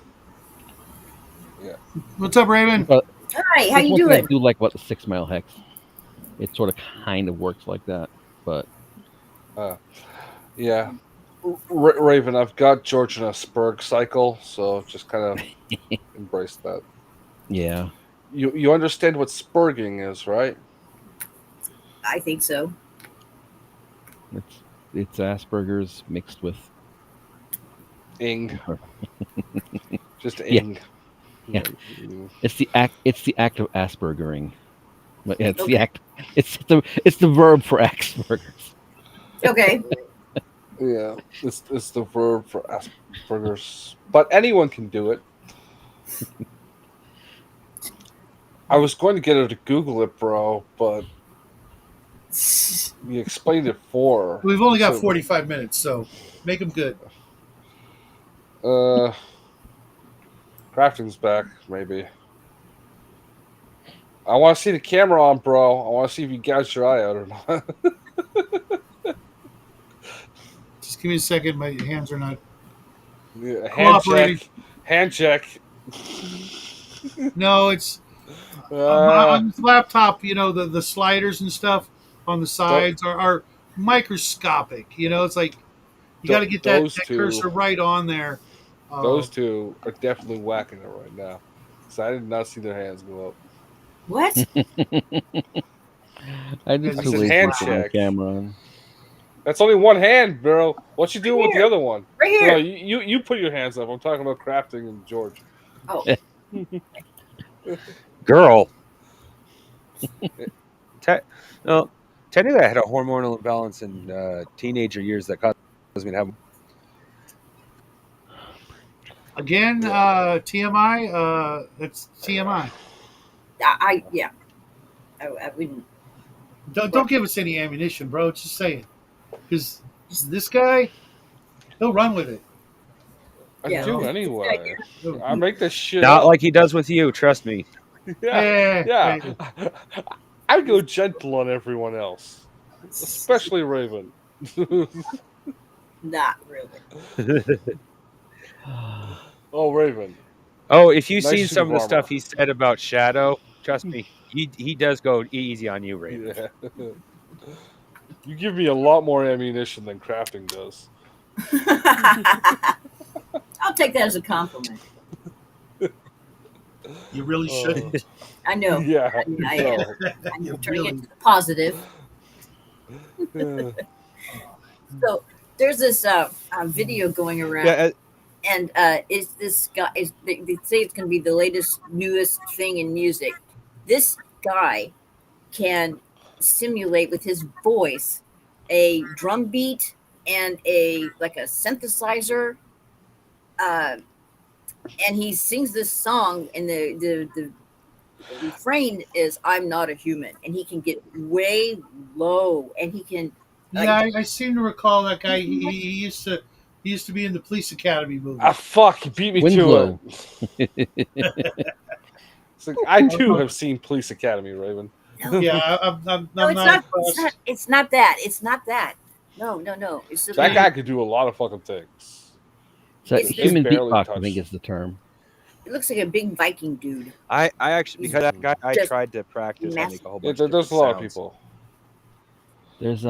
What's up, Raven? But Hi, how that's you one thing I doing? do like about the 6 mile hex. It sort of kind of works like that, but Yeah. Raven, I've got George in a Spurg cycle, so just kind of embrace that. Yeah. You understand what spurging is, right? I think so. It's Asperger's mixed with Ing. Just Yeah. ing. Yeah. It's the act of Aspergering. But it's the Okay. act. It's the verb for Asperger's. Okay. Yeah, it's the verb for Asperger's, but anyone can do it. I was going to get her to Google it, bro, but you explained it for her. We've only got So, 45 minutes, so make them good. crafting's back, maybe. I want to see the camera on, bro. I want to see if you gouged your eye out or not. Just give me a second. My hands are not. Yeah, Cooperating. hand check. No, it's on this laptop. You know, the sliders and stuff on the sides are microscopic. You know, it's like you got to get that those two- cursor right on there. Those two are definitely whacking it right now. So I did not see their hands go up. What? I just I too said lazy hand to put my check. camera on. That's only one hand, bro. What you doing with the here. other one? Right No, here. you put your hands up. I'm talking about crafting and George. Oh. Girl. No, technically, I had a hormonal imbalance in teenager years that caused me to have. Again, TMI. That's TMI. I wouldn't. Don't give us any ammunition, bro. Just say it, because this guy, he'll run with it. I Yeah. do anyway. I make this shit Not up. like he does with you. Trust me. Yeah. I go gentle on everyone else, especially Raven. Not really. Oh, Raven. Oh, if you've Nice seen suit some of the of stuff armor. he said about Shadow, trust me, he does go easy on you, Raven. Yeah. You give me a lot more ammunition than crafting does. I'll take that as a compliment. You really shouldn't. I know. Yeah. I mean, I'm You turning really- it to the positive. No. So there's this video going around, and is this guy? They say it's going to be the latest, newest thing in music. This guy can simulate with his voice a drum beat and a synthesizer, and he sings this song, and the refrain is "I'm not a human," and he can get way low, and he can. Yeah, I seem to recall that guy. He used to be in the Police Academy movie. Ah, fuck! He beat me Winslow. to it. It's like, I too have seen Police Academy, Raven. Yeah, I'm No, it's not not. impressed. It's not that. It's not that. No. It's just That guy could do a lot of fucking things. So It's human barely beatbox, I touched. think, is the term. It looks like a big Viking dude. I actually, because that guy, I Just tried to practice. I make a whole bunch of There's a different lot of sounds. people. There's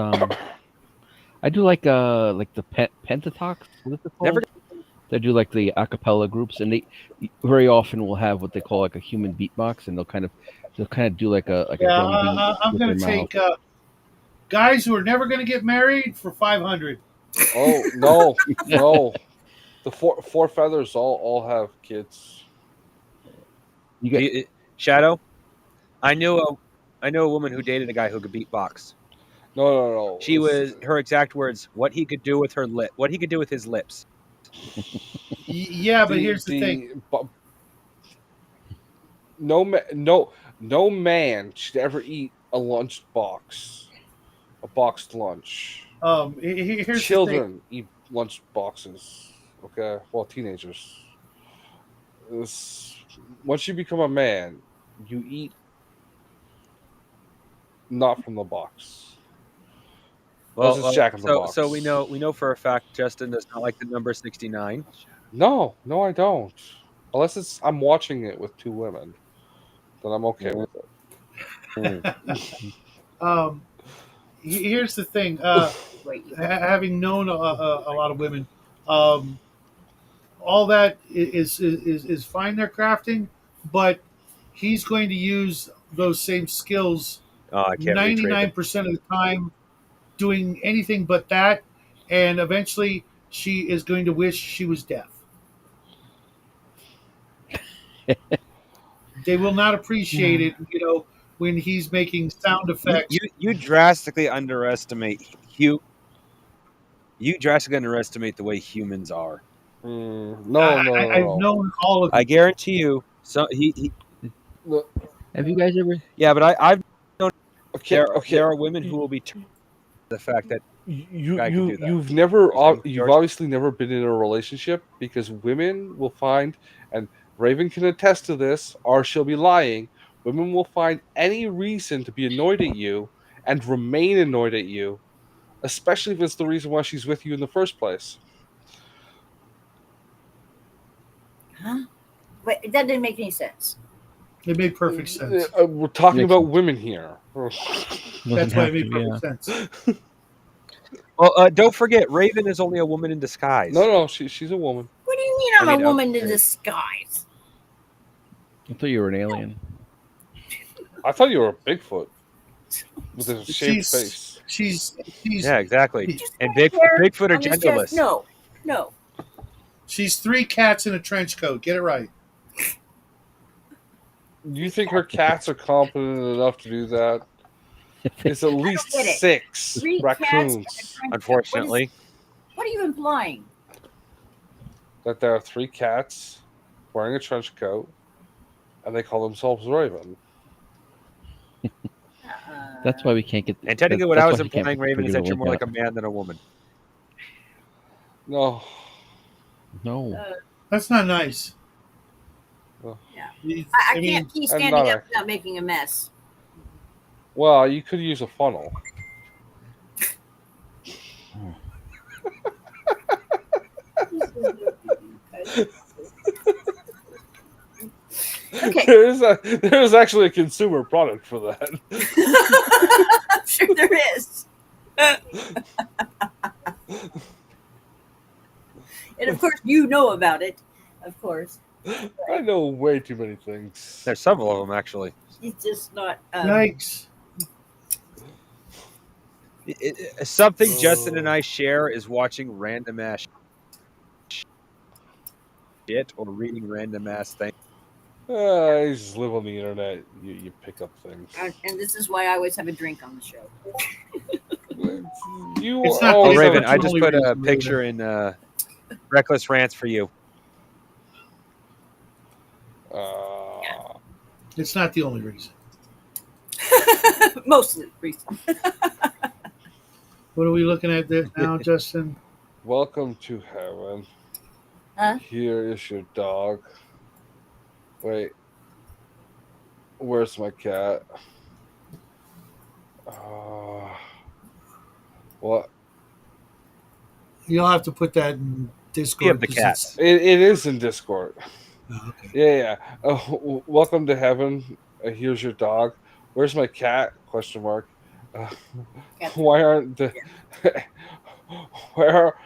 I do like the Pentatox. What is it called? Never- They do like the a cappella groups, and they very often will have what they call like a human beatbox, and they'll kind of do like a Yeah, drum beat I'm with going their to mouth. take guys who are never going to get married for 500. Oh no, no! The four feathers all have kids. You get Shadow. I knew a woman who dated a guy who could beatbox. No. She was her exact words. What he could do with her lip. What he could do with his lips. Yeah, but here's the thing. No man should ever eat a lunch box, a boxed lunch. Here's the thing. Children eat lunch boxes. Okay, well, teenagers. Once you become a man, you eat not from the box. Well, Unless it's Jack in the Box. So we know for a fact Justin does not like the number 69. No, I don't. Unless I'm watching it with two women, then I'm okay with it. Here's the thing. Wait, you having known a lot of women, all that is fine. They're crafting, but he's going to use those same skills Oh, I can't reach Raven. 99% of the time, doing anything but that, and eventually she is going to wish she was deaf. They will not appreciate it, when he's making sound effects. You drastically underestimate you drastically underestimate the way humans are. I've No. known all of I you. guarantee you. So he No. Have you guys ever? yeah, but I've known Okay, there are women who will be turned by the fact that guy could do that. You've George? obviously never been in a relationship, because women will find, and Raven can attest to this, or she'll be lying. Women will find any reason to be annoyed at you and remain annoyed at you, especially if it's the reason why she's with you in the first place. Huh? Wait, that didn't make any sense. It made perfect sense. We're talking Makes about sense. women here. That's why it made perfect sense. Well, don't forget, Raven is only a woman in disguise. No, she's a woman. What do you mean I'm I mean, a woman in okay. disguise? I thought you were an alien. I thought you were a Bigfoot with a shaved She's face. she's Yeah, exactly. Just And right there Bigfoot are on his chest. genderless. No. she's 3 cats in a trench coat. Get it right. Do you think her cats are competent enough to do that? It's at least get it. 6 Three raccoons. cats. and a Unfortunately, What are you implying? That there are 3 cats wearing a trench coat, and they call themselves Raven. That's why we can't get. and technically, what that's I why was he can't implying, Raven, is figure that you're it more like a out. man than a woman. No. No. That's not nice. Yeah. I I mean, can't keep I'm standing not up without making a mess. Well, you could use a funnel. Okay. There's actually a consumer product for that. I'm sure there is. And of course, you know about it. Of course. I know way too many things. There's several of them, actually. It's just not. yikes. Something Justin and I share is watching random ass shit or reading random ass things. You just live on the internet. You pick up things. And this is why I always have a drink on the show. You It's not- Oh, always Raven, have I a- just only put a reason, picture in Reckless Rants for you. It's not the only reason. Mostly reason. What are we looking at there now, Justin? Welcome to heaven. Huh? Here is your dog. Wait. Where's my cat? What? You'll have to put that in Discord. We have the 'cause cats. It is in Discord. Okay. Yeah. Oh, welcome to heaven. Here's your dog. Where's my cat? Question mark. Why aren't the where are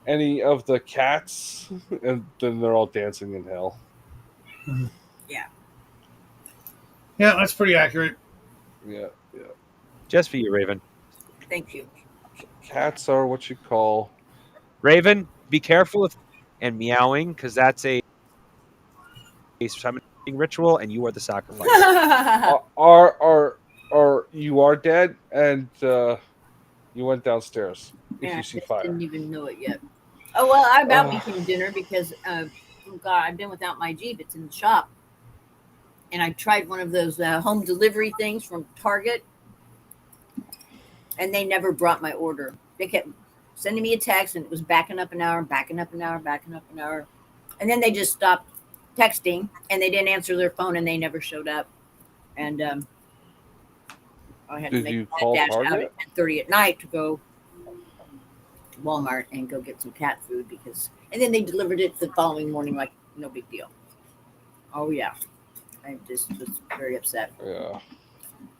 any of the cats? And then they're all dancing in hell. Yeah, that's pretty accurate. Yeah. Just for you, Raven. Thank you. Cats are what you call Raven, be careful and meowing, because that's a summoning ritual, and you are the sacrifice. are you are dead, and you went downstairs. If Yeah, you see I fire. didn't even know it yet. Oh well, I'm about making dinner because oh God, I've been without my Jeep. It's in the shop, and I tried one of those home delivery things from Target, and they never brought my order. They kept sending me a text, and it was backing up an hour, backing up an hour, backing up an hour, and then they just stopped texting, and they didn't answer their phone, and they never showed up, and I had to Did make you a call dash out Target? at 10:30 at night to go to Walmart and go get some cat food and then they delivered it the following morning like no big deal. Oh yeah, I just was very upset. Yeah.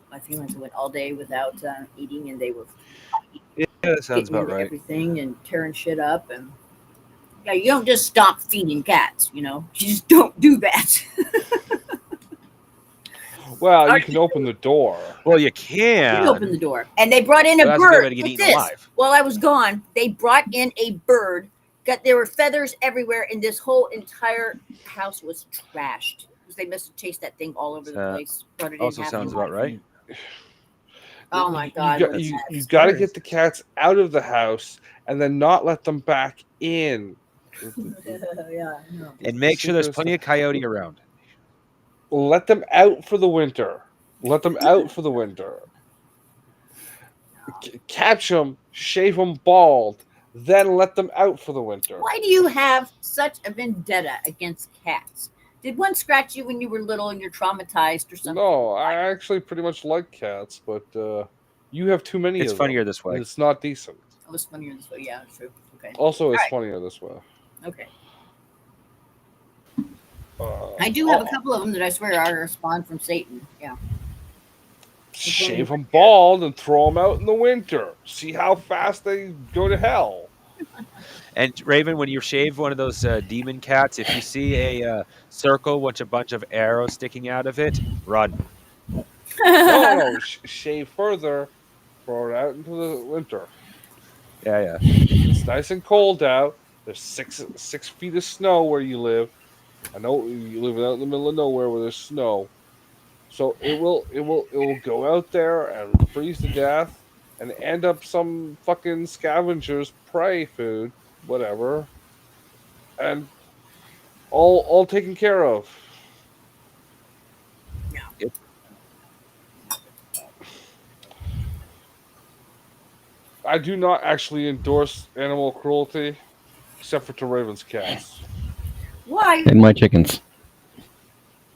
My feelings went all day without eating, and they were. Yeah, that sounds getting about into right. everything and tearing shit up. And yeah, you don't just stop feeding cats. You just don't do that. Well, you Sorry. can open the door. Well, you You can. open the door, and they brought in a But that's a good way bird. to get Get eaten this. alive. While I was gone, they brought in a bird. There were feathers everywhere, and this whole entire house was trashed because they must have chased that thing all over the place. Brought it in Also half sounds alive. about right. Oh my You god! got, what a you, mess. you got to Scary. get the cats out of the house and then not let them back in. Yeah, I know. And make sure there's Simplest plenty of coyote around. Let them out for the winter. Let them out for the winter. Catch them, shave them bald, then let them out for the winter. Why do you have such a vendetta against cats? Did one scratch you when you were little and you're traumatized or something? No, I actually pretty much like cats, but you have too many It's of funnier them. this way. And it's not decent. It was funnier this way. Yeah, true. Okay. Also, it's Alright. funnier this way. Okay. I do have a couple of them that I swear are spawned from Satan. Yeah. Shave them bald and throw them out in the winter. See how fast they go to hell. And Raven, when you shave one of those demon cats, if you see a circle with a bunch of arrows sticking out of it, run. No, shave further, throw it out into the winter. Yeah. It's nice and cold out. There's 6 feet of snow where you live. I know you live out in the middle of nowhere where there's snow. So it will go out there and freeze to death and end up some fucking scavenger's prey food, whatever. And all taken care of. Yeah. I do not actually endorse animal cruelty, except for to Raven's cats. Why? And my chickens.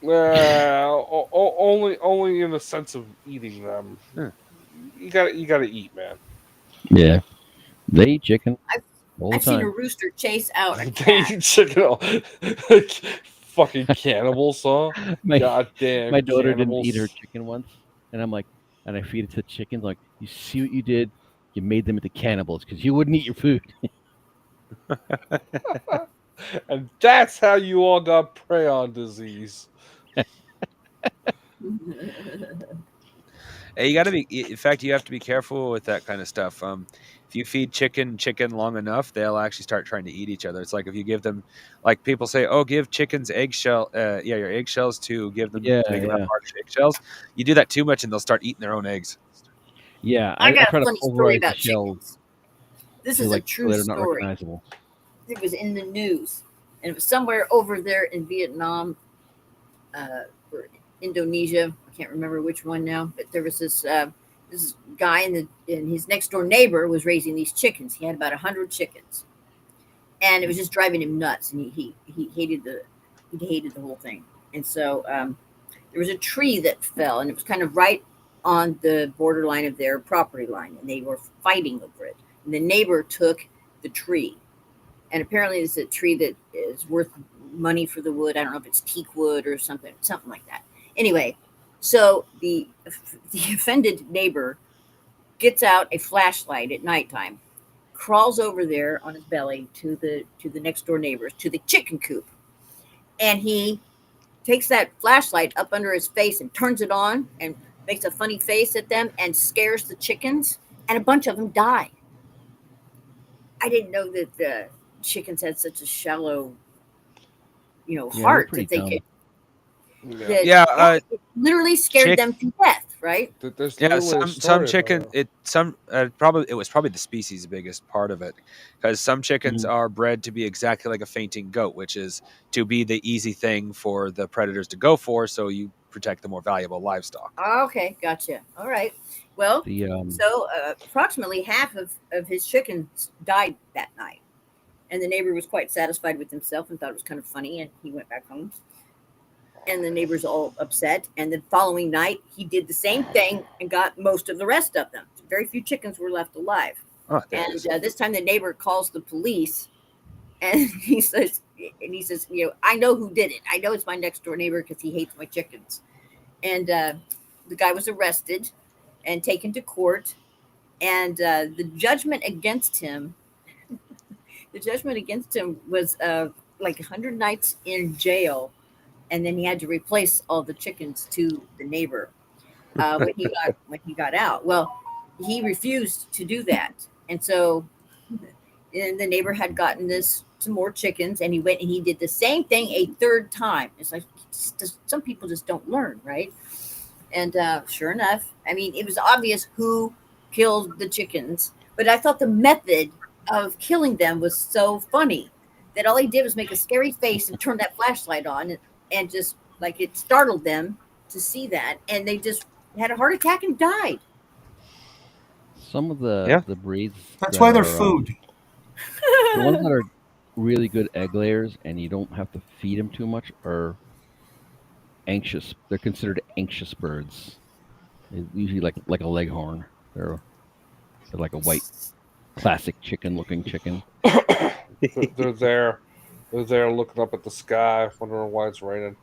Well, only in the sense of eating them. Huh. You gotta eat, man. Yeah. They eat chicken all the I've seen a time. rooster chase out a They cat. eat chicken. Fucking cannibals, huh? Goddamn My daughter didn't cannibals. eat her chicken once, and I'm like, and I feed it to chickens. Like, you see what you did? You made them into cannibals because you wouldn't eat your food. And that's how you all got prion disease. Hey, you got to be. In fact, you have to be careful with that kind of stuff. If you feed chicken long enough, they'll actually start trying to eat each other. It's like if you give them, like people say, oh, give chickens eggshell, your eggshells to give them Yeah, to make them have yeah. harder eggshells. You do that too much, and they'll start eating their own eggs. Yeah, I I got try a to funny story pulverize the about shells chickens. This so, is a like, so true they're not story. recognizable. It was in the news, and it was somewhere over there in Vietnam or Indonesia. I can't remember which one now, but there was this guy, and his next door neighbor was raising these chickens. He had about 100 chickens, and it was just driving him nuts. And he hated the whole thing. And so there was a tree that fell, and it was kind of right on the borderline of their property line, and they were fighting over it. And the neighbor took the tree, and apparently it's a tree that is worth money for the wood. I don't know if it's teak wood or something like that. Anyway, so the offended neighbor gets out a flashlight at nighttime, crawls over there on his belly to the next door neighbors, to the chicken coop, and he takes that flashlight up under his face and turns it on and makes a funny face at them and scares the chickens, and a bunch of them die. I didn't know that the chickens had such a shallow, Yeah, they're heart pretty that they dumb. could. Yeah. Yeah, It literally scared them to death, right? There's Yeah, literally a some story chicken. about It was probably the species' biggest part of it, because some chickens are bred to be exactly like a fainting goat, which is to be the easy thing for the predators to go for, so you protect the more valuable livestock. Okay, gotcha. All right. Well, The so approximately half of his chickens died that night, and the neighbor was quite satisfied with himself and thought it was kind of funny, and he went back home. And the neighbors all upset. And the following night, he did the same thing and got most of the rest of them. Very few chickens were left alive. Oh, there it And is. this time, the neighbor calls the police, and he says, I know who did it. I know it's my next door neighbor because he hates my chickens. And the guy was arrested and taken to court. and the judgment against him. The judgment against him was like 100 nights in jail, and then he had to replace all the chickens to the neighbor when he got out. Well, he refused to do that, and so and the neighbor had gotten this some more chickens, and he went and he did the same thing a third time. It's like some people just don't learn, right? And sure enough, I mean, it was obvious who killed the chickens, but I thought the method of killing them was so funny that all he did was make a scary face and turn that flashlight on, and just like it startled them to see that, and they just had a heart attack and died. Some of Yeah. the breeds. That's that why they're are, food. The ones that are really good egg layers and you don't have to feed them too much are anxious. They're considered anxious birds. They're usually like a leghorn. They're like a white classic chicken looking chicken. They're there. They're there looking up at the sky, wondering why it's raining.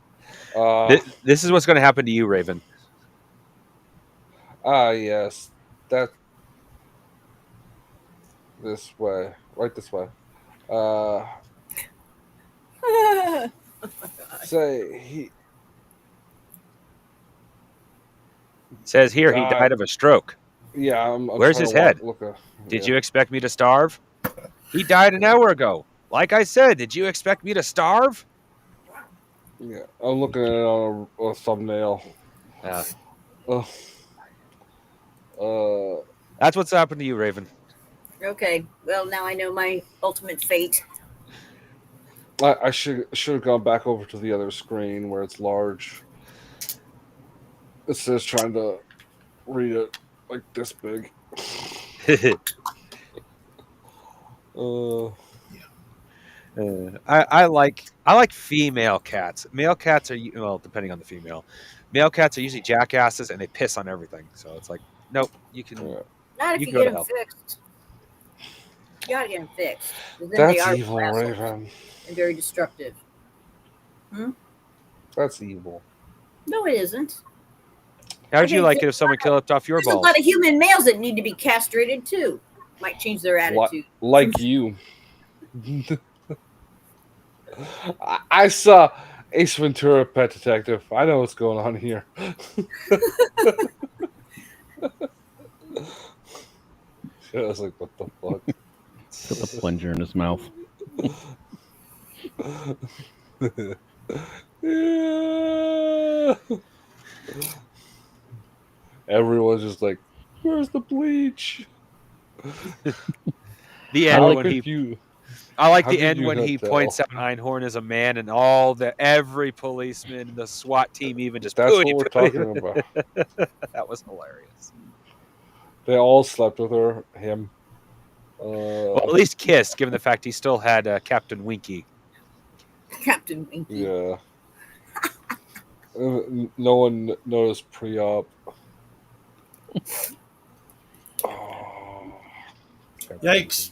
This is what's going to happen to you, Raven. Yes. That this way. Right this way. Say he Says here he died of a stroke. Yeah, I'm Where's trying his to head? Did yeah. you expect me to starve? He died an hour ago. Like I said, did you expect me to starve? Yeah, I'm looking at it on a thumbnail. That's what's happened to you, Raven. Okay, well now I know my ultimate fate. I should have gone back over to the other screen where it's large. It says trying to read it like this big. I like female cats. Male cats are, well, depending on the female. Male cats are usually jackasses and they piss on everything. So it's like, nope, you can. Yeah. Not if You you go get to them hell. fixed. You gotta get them fixed. 'Cause then That's they are evil, frazzled Raven. and very destructive. That's evil. No, it isn't. How would you Okay, like it if someone clipped off your There's a balls? lot of human males that need to be castrated too. Might change their attitude. Like you. I saw Ace Ventura: Pet Detective. I know what's going on here. I was like, what the fuck? Put the plunger in his mouth. Yeah. Everyone's just like, where's the bleach? The end like when How the did end you when not he tell? points out Einhorn is a man, and every policeman, the SWAT team, even just That's what we're talking about. That was hilarious. They all slept with him. Well, at least kissed, given the fact he still had Captain Winky. Captain Winky. Yeah. No one noticed pre-op. Yikes.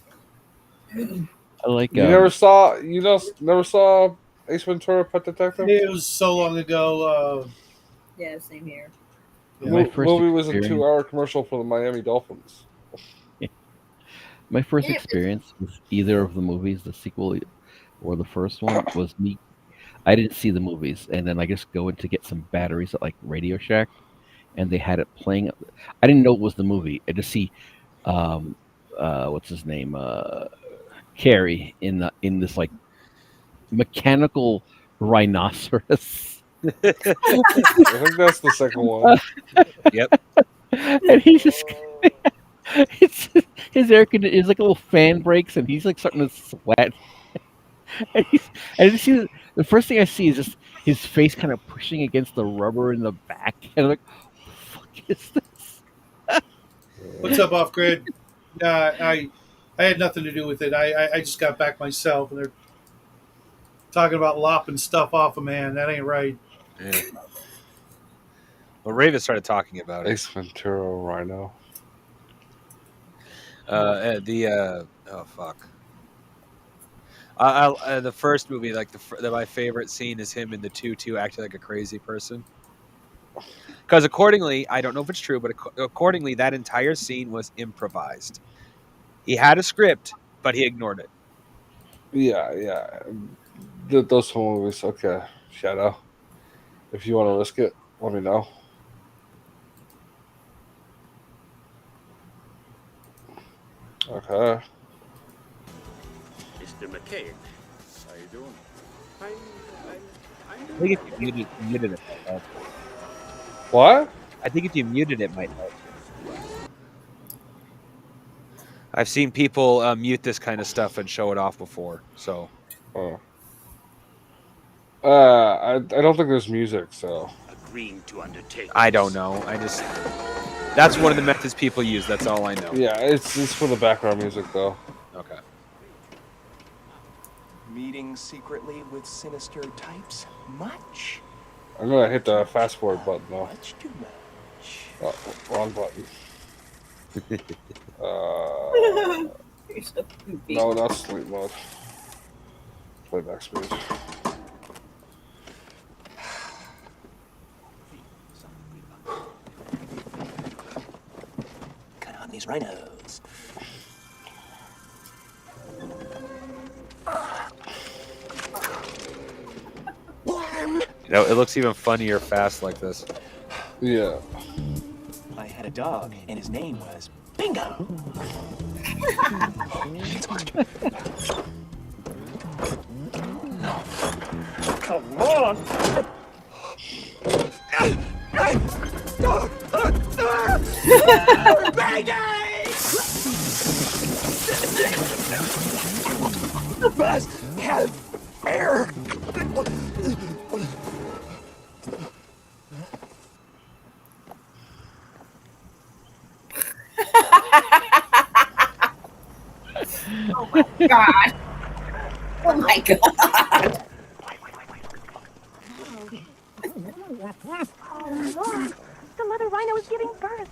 I like. You never saw Ace Ventura: Pet Detective? It was so long ago. Yeah, same here. Yeah. My first movie was a experience- 2-hour commercial for the Miami Dolphins. My first Yeah, it was- experience with either of the movies, the sequel or the first one, was me. I didn't see the movies, and then I just go in to get some batteries at like Radio Shack, and they had it playing. I didn't know it was the movie. I just see, what's his name, Carrie in this like mechanical rhinoceros. I think that's the second one. Yep. And he's just it's his air conditioner is like a little fan breaks and he's like starting to sweat. And I just see the first thing I see is just his face kind of pushing against the rubber in the back, and I'm like, what the fuck is this? What's up, Off Grid? I had nothing to do with it. I just got back myself, and they're talking about lopping stuff off a man. That ain't right. Yeah. Well, Raven started talking about it. Ace Ventura: Rhino. Oh fuck. The first movie, like my favorite scene is him in the tutu acting like a crazy person. Because accordingly, I don't know if it's true, but accordingly, that entire scene was improvised. He had a script, but he ignored it. Yeah. Those movies. Okay, Shadow. If you want to risk it, let me know. Okay. Mr. McCain, how you doing? I think if you muted it might help. What? I think if you muted it might help. I've seen people mute this kind of stuff and show it off before. So. Oh. I don't think there's music, so. Agreeing to undertake. I don't know. That's one of the methods people use. That's all I know. Yeah, it's for the background music though. Okay. Meeting secretly with sinister types? Much? I'm gonna hit the fast forward button though. Much too much. Oh, wrong button. You're so goofy. No, not sleep mode. Playback speed. Cut on these rhinos. It looks even funnier fast like this. Yeah. I had a dog, and his name was Bingo. Come on. The best have air. Oh my god. Oh my god. The mother rhino is giving birth.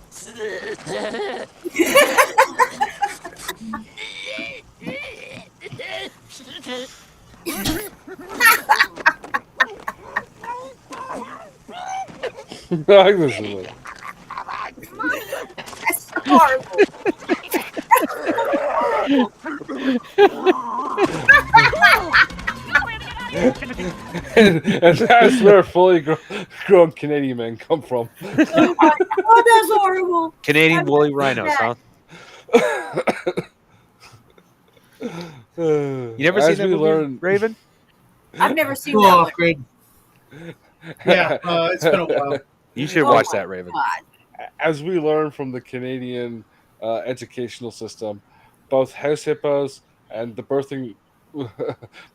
I like this one. That's horrible. And that's where fully grown Canadian men come from. Oh, that's horrible. Canadian woolly rhinos, huh? You never seen that movie, Raven? I've never seen Cool that off one. grid. Yeah, it's been a while. You should Oh watch my that, Raven. God. As we learn from the Canadian educational system, both house hippos and the birthing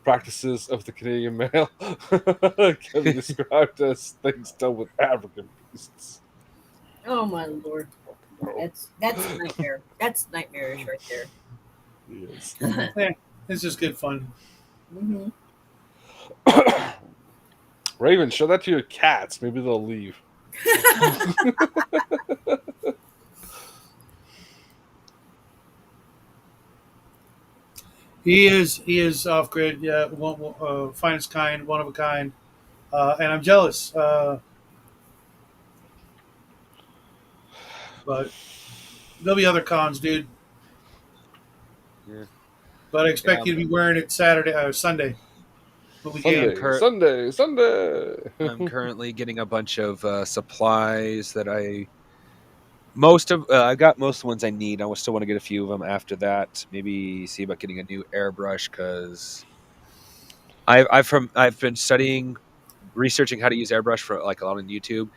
practices of the Canadian male can be described as things done with African beasts. Oh my lord. That's nightmare. That's nightmarish right there. Yes. It's just good fun. Mm-hmm. Raven, show that to your cats. Maybe they'll leave. He is off grid. Yeah, finest kind, one of a kind, and I'm jealous. But there'll be other cons, dude. Yeah. But I expect you to be wearing it Sunday. But we Sunday, can. Sunday. I'm currently getting a bunch of supplies that I got most of the ones I need. I still want to get a few of them after that. Maybe see about getting a new airbrush because I've been researching how to use airbrush for like a lot on YouTube,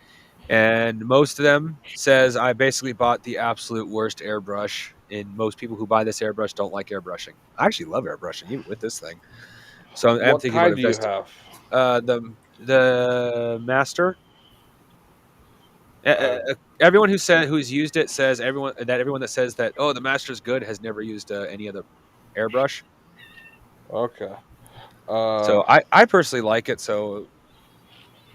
and most of them says I basically bought the absolute worst airbrush. And most people who buy this airbrush don't like airbrushing. I actually love airbrushing even with this thing. So I'm What thinking kind about do you investing. have? The master. Everyone who's used it says everyone that says that the master's good has never used any other airbrush. Okay. So I personally like it. So,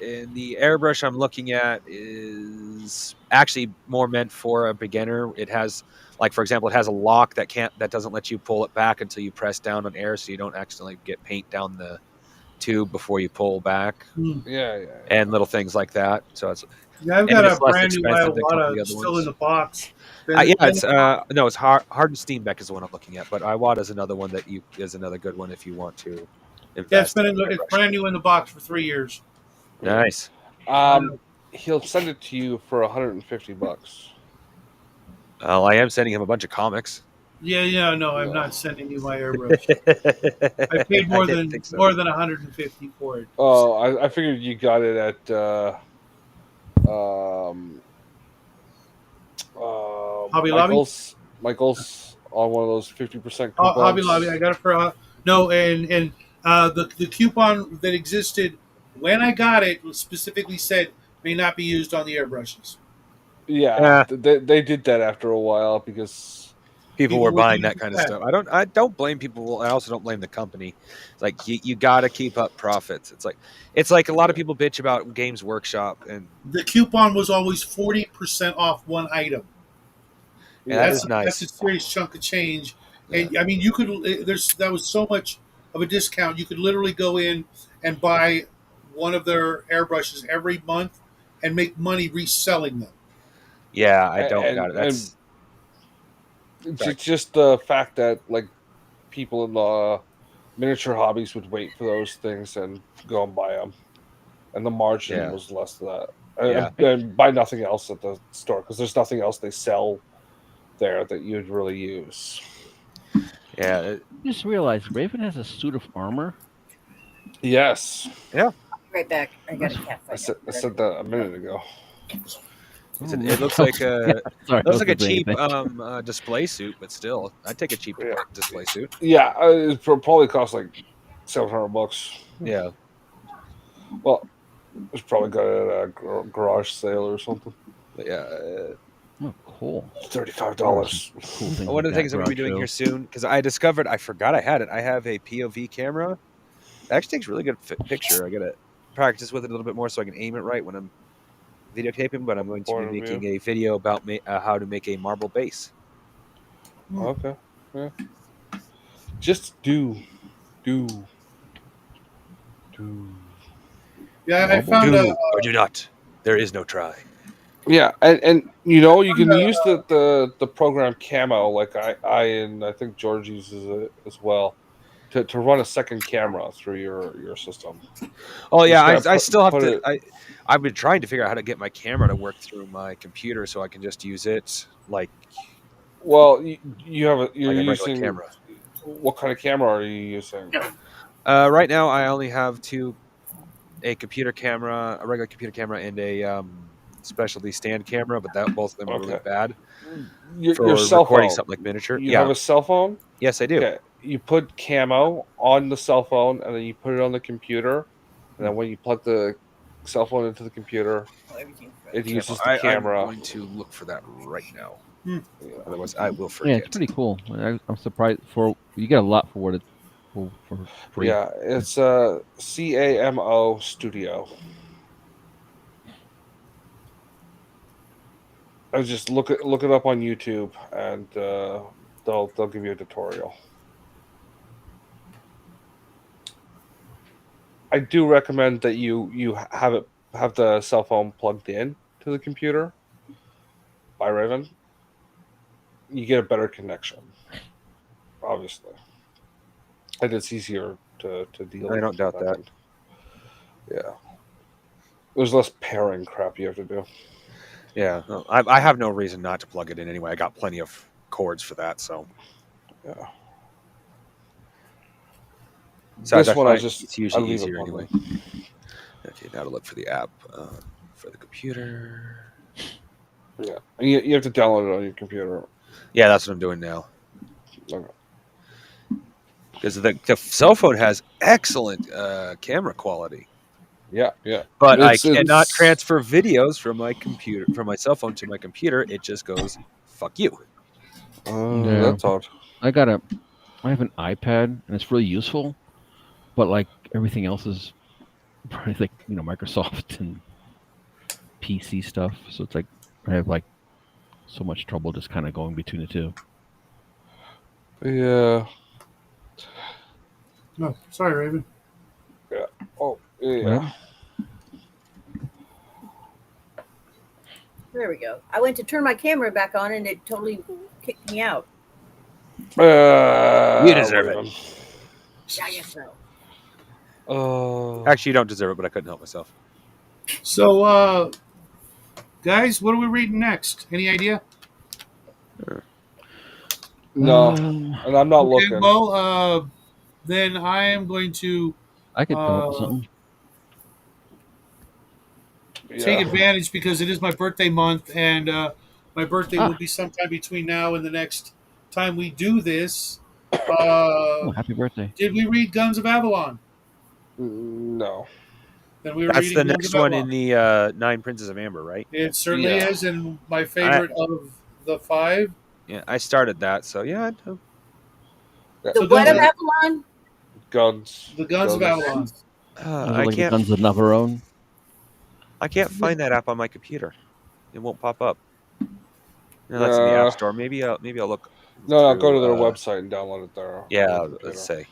and the airbrush I'm looking at is actually more meant for a beginner. It has, like for example, it has a lock that doesn't let you pull it back until you press down on air, so you don't accidentally get paint down the tube before you pull back. Yeah. And little things like that. So Yeah, I've and got a it's less brand new expensive than a couple of the Iwata other still in ones. the box. Yeah, it's no, it's Hardened Steenbeck is the one I'm looking at, but Iwata is another one that is another good one if you want to Yeah, it's invest been in it's airbrush. brand new in the box for 3 years. Nice. He'll send it to you for $150. Well, I am sending him a bunch of comics. Yeah, no, I'm Yeah. not sending you my airbrush. I paid I didn't think so. more than 150 for it. Oh, I figured you got it at um, Hobby Lobby? Michael's on one of those 50% Hobby coupons. Lobby. I got it for no, and the coupon that existed when I got it specifically said may not be used on the airbrushes. Yeah, they did that after a while because People were would buying use that kind of that. stuff. I don't blame people. I also don't blame the company. It's like you got to keep up profits. It's like a lot of people bitch about Games Workshop, and The coupon was always 40% off one item. that That's is nice. that's a serious chunk of change. And Yeah. I mean, you could that was so much of a discount. You could literally go in and buy one of their airbrushes every month and make money reselling them. Yeah, I don't and doubt it. That's sorry. just the fact that like people in the miniature hobbies would wait for those things and go and buy them, and the margin Yeah. was less than that. Yeah. And buy nothing else at the store because there's nothing else they sell there that you'd really use. Yeah. Just realized Raven has a suit of armor. Yes, Right back. I got a cat I fight. said that a minute ago. It looks like a Sorry, looks like a I wasn't saying cheap anything. display suit, but still, I'd take a cheap Yeah. display suit. Yeah, it probably cost like $700. Yeah. Well, it's probably got it at a garage sale or something. But yeah. Oh, cool. $35. Cool things One of the things I'm going to be doing here soon, because I forgot I had it. I have a POV camera. It actually takes really good picture. I got to practice with it a little bit more so I can aim it right when I'm videotaping. But I'm going to be making a video about how to make a marble base. Okay. Yeah. Just do. Yeah, I Marble found Do or do not. There is no try. Yeah, and you know you can use the program Camo like I think George uses it as well to run a second camera through your system. Oh yeah, I still have to. I've been trying to figure out how to get my camera to work through my computer so I can just use it like. Well, you're like a regular using camera. What kind of camera are you using? Right now, I only have a computer camera, a regular computer camera, and a specialty stand camera. But both of them are really bad for Your cell recording phone. something like miniature. You have a cell phone? Yes, I do. Okay. You put Camo on the cell phone, and then you put it on the computer, and then when you plug the cell phone into the computer, it uses the camera. I'm going to look for that right now. Hmm. Otherwise, I will forget. Yeah, it's pretty cool. I'm surprised you get a lot for what it for free. Yeah, it's a CAMO Studio. I just look it up on YouTube, and they'll give you a tutorial. I do recommend that you have the cell phone plugged in to the computer by Raven. You get a better connection, obviously, and it's easier to deal with. I don't doubt that. Yeah, there's less pairing crap you have to do. Yeah, I have no reason not to plug it in anyway. I got plenty of cords for that, so. Yeah. So this one it's usually easier anyway. Them. Okay, now to look for the app for the computer. Yeah, you have to download it on your computer. Yeah, that's what I'm doing now. Okay. Because the cell phone has excellent camera quality. Yeah. But I cannot transfer videos from my cell phone to my computer. It just goes, "Fuck you." That's odd. I have an iPad and it's really useful, but like everything else is probably like Microsoft and PC stuff. So it's like I have like so much trouble just kind of going between the two. Yeah. No, sorry, Raven. Yeah. Oh, yeah. There we go. I went to turn my camera back on, and it totally kicked me out. You deserve it. Yeah, I guess so. Actually, you don't deserve it, but I couldn't help myself. So, guys, what are we reading next? Any idea? No, and I'm not Okay, looking. well, then I am going to I could come up with something. take advantage because it is my birthday month, and my birthday will be sometime between now and the next time we do this. Happy birthday! Did we read Guns of Avalon? No. Then we were That's reading the Guns next of one Avalon. in the 9 Princes of Amber, right? It certainly Yeah. is, and my favorite of the 5. Yeah, I started that, so yeah. I know. The what of Avalon? Guns. The Guns of Avalon. I like the can't. Guns of Navarone. I can't find that app on my computer. It won't pop up. No, that's in the App Store. Maybe I'll look. No, go to their website and download it there. Yeah, let's say.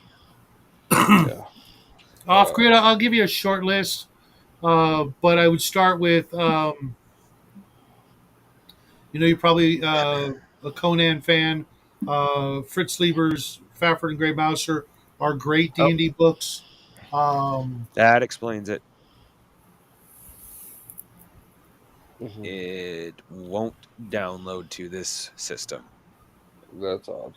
Yeah. Off grid, I'll give you a short list, but I would start with, you're probably a Conan fan. Fritz Lieber's Fafhrd and Grey Mouser are great D&D books. That explains it. Mm-hmm. It won't download to this system. That's odd.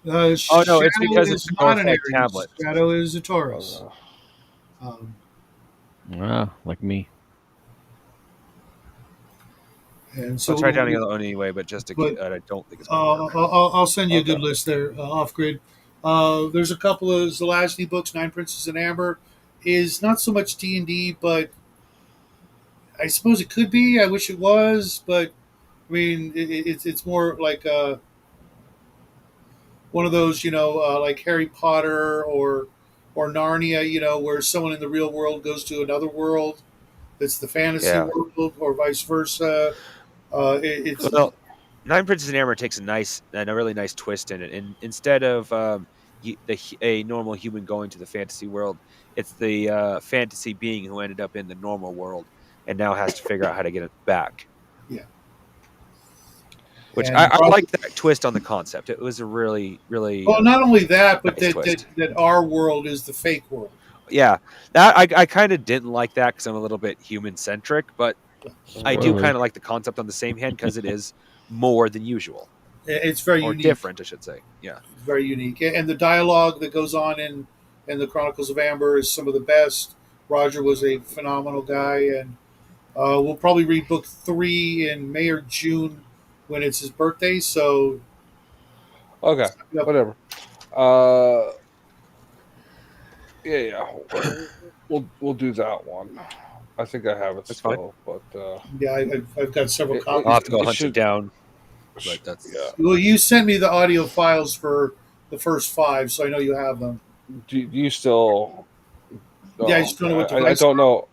Oh no, it's because it's a not an Aries Aries. tablet. Shadow is a Taurus. Like me. And so I'll try downloading it anyway, but just to keep, I don't think it's going to work. I'll send you a good list there off grid. There's a couple of Zelazny books. 9 Princes in Amber is not so much D&D, but I suppose it could be. I wish it was, but I mean, it's more like one of those, like Harry Potter or Narnia, where someone in the real world goes to another world that's the fantasy world, or vice versa. Well, 9 Princes in Amber takes a really nice twist in it, and instead of a normal human going to the fantasy world, it's the fantasy being who ended up in the normal world and now has to figure out how to get it back. Yeah. Which I like that twist on the concept. It was a really, really. Well, not only that, but nice that our world is the fake world. Yeah, that I kind of didn't like that because I'm a little bit human centric, but I do kind of like the concept on the same hand because it is more than usual. It's very unique. Different, I should say. Yeah, it's very unique, and the dialogue that goes on in the Chronicles of Amber is some of the best. Roger was a phenomenal guy, and we'll probably read book 3 in May or June when it's his birthday. So, okay, whatever. Yeah, we'll do that one. I think I have it still, but yeah, I've got several copies. I'll have to go hunt it down. But that's Well, you sent me the audio files for the first 5, so I know you have them. Do you still? Yeah, I just don't know what device. I don't know.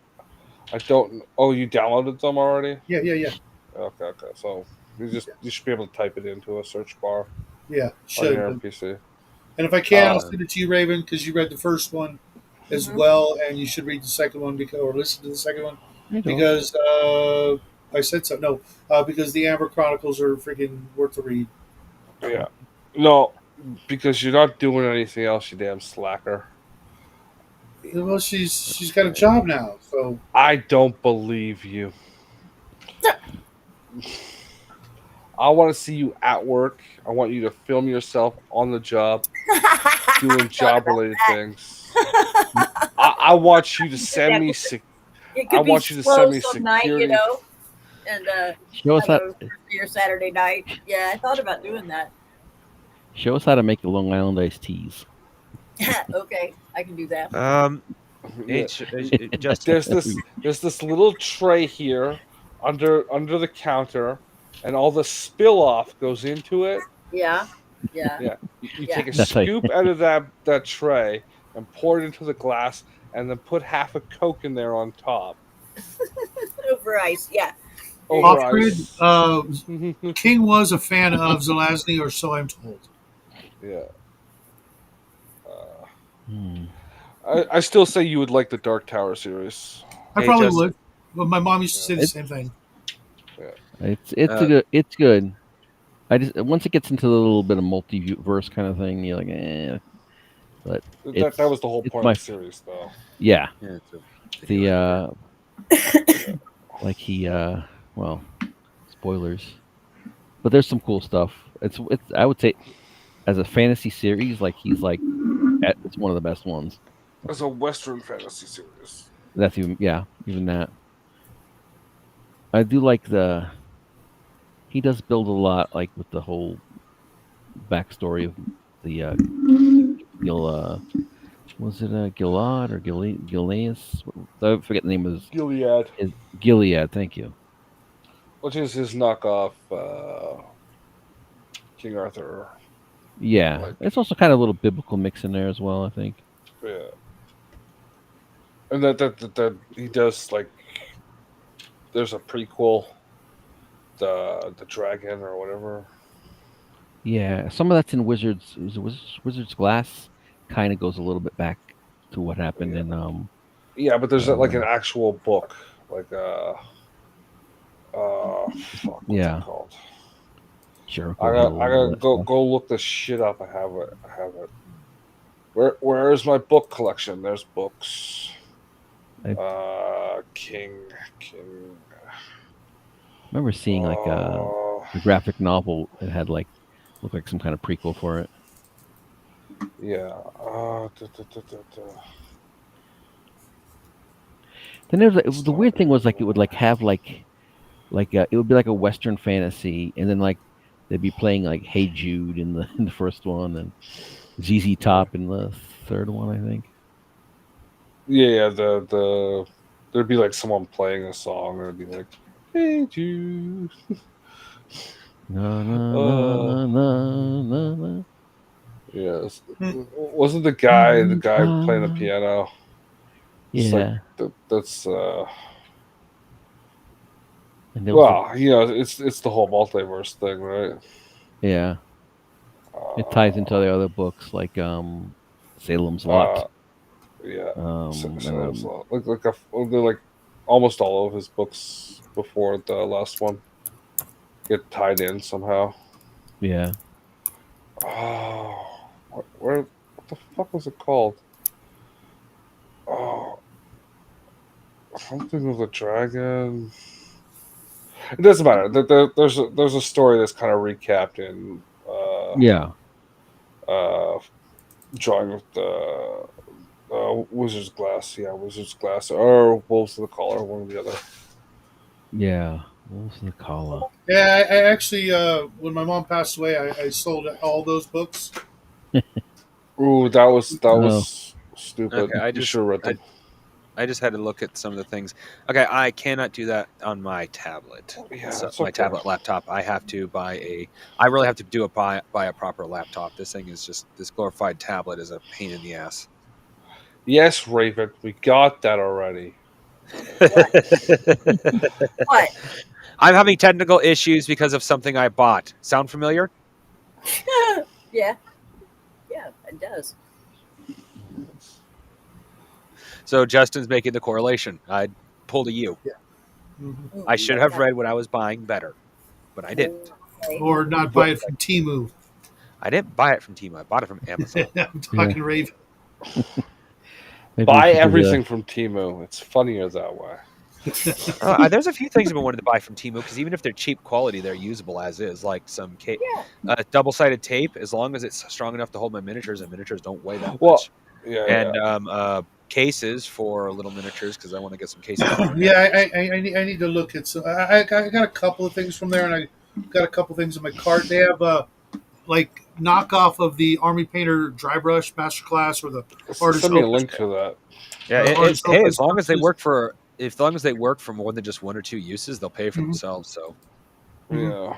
I don't. Oh, you downloaded them already? Yeah. Okay. So you should be able to type it into a search bar. Yeah, on your PC. And if I can, I'll send it to you, Raven, because you read the first one as well, and you should read the second one or listen to the second one because I said so. No, because the Amber Chronicles are freaking worth the read. Yeah. No, because you're not doing anything else, you damn slacker. Well, she's got a job now, so I don't believe you. I want to see you at work. I want you to film yourself on the job, doing job-related things. I want you to send me. I want you to send me security. Night, and show us how your Saturday night. Yeah, I thought about doing that. Show us how to make the Long Island iced teas. Okay, I can do that. There's this little tray here under the counter, and all the spill off goes into it. Yeah. You take a scoop out of that tray and pour it into the glass, and then put half a Coke in there on top. Over ice, yeah. Off-grid, King was a fan of Zelazny, or so I'm told. Yeah. I still say you would like the Dark Tower series. I probably would. But my mom used to say the same thing. I It's good. I just once it gets into a little bit of multiverse kind of thing, you're like, eh. But That was the whole it's point my of the series, though. yeah. Yeah, it's a video The like he well, spoilers. But there's some cool stuff. It's I would say as a fantasy series, like he's like it's one of the best ones. It's a Western fantasy series. That's even that. I do like he does build a lot like with the whole backstory of the was it Gilad or Gileas? I forget the name of Gilead, Gilead. Thank you. which is his knockoff King Arthur. Yeah, Like, it's also kind of a little biblical mix in there as well. I think. yeah, and that he does like. There's a prequel, the dragon or whatever. Yeah, some of that's in Wizard's Glass. Kind of goes a little bit back to what happened in Yeah, but there's like an actual book, like fuck, what's it called? Sure. I gotta go look this shit up. I have it. Where is my book collection? There's books. King. I remember seeing like the graphic novel. It had looked like some kind of prequel for it. Yeah. Then there's the weird thing was like it would have it would be like a Western fantasy, and then like they'd be playing like Hey Jude in the first one, and ZZ Top in the third one, I think. Yeah. There'd be like someone playing a song, and it'd be like, Hey Jude. No, no, no, no, no, no. Yes. Wasn't the guy playing the piano? Yeah. That's And well, it's the whole multiverse thing, right? Yeah. It ties into the other books like Salem's Lot. Yeah. Salem's Lot. Like almost all of his books before the last one get tied in somehow. Yeah. Oh, what the fuck was it called? Oh, something with a dragon. It doesn't matter. There's a story that's kind of recapped in drawing with the Wizard's Glass. Yeah, Wizard's Glass or Wolves of the Collar, one or the other. Yeah, Wolves of the Collar. Yeah, I actually, when my mom passed away, I sold all those books. Ooh, that was stupid. Okay, I should have read them. I just had to look at some of the things. Okay, I cannot do that on my tablet. Yeah, my tablet laptop. I have to buy I really have to buy a proper laptop. This thing is just this glorified tablet is a pain in the ass. Yes, Raven, we got that already. What? I'm having technical issues because of something I bought. Sound familiar? Yeah, it does. So Justin's making the correlation. I pulled a U. Yeah. Mm-hmm. I should have read what I was buying better, but I didn't. Or not buy it from Temu. I didn't buy it from Temu. I bought it from Amazon. I'm talking Raven. Buy everything from Temu. It's funnier that way. There's a few things I've been wanting to buy from Temu because even if they're cheap quality, they're usable as is. Like some double-sided tape, as long as it's strong enough to hold my miniatures, and miniatures don't weigh that much. And cases for little miniatures because I want to get some cases. Yeah, I need to look at some. I got a couple of things from there, and I got a couple of things in my cart. They have like knockoff of the Army Painter dry brush masterclass or the artist. Send me a link to that. Yeah, hey, as long as they work for more than just one or two uses, they'll pay for themselves. So, yeah.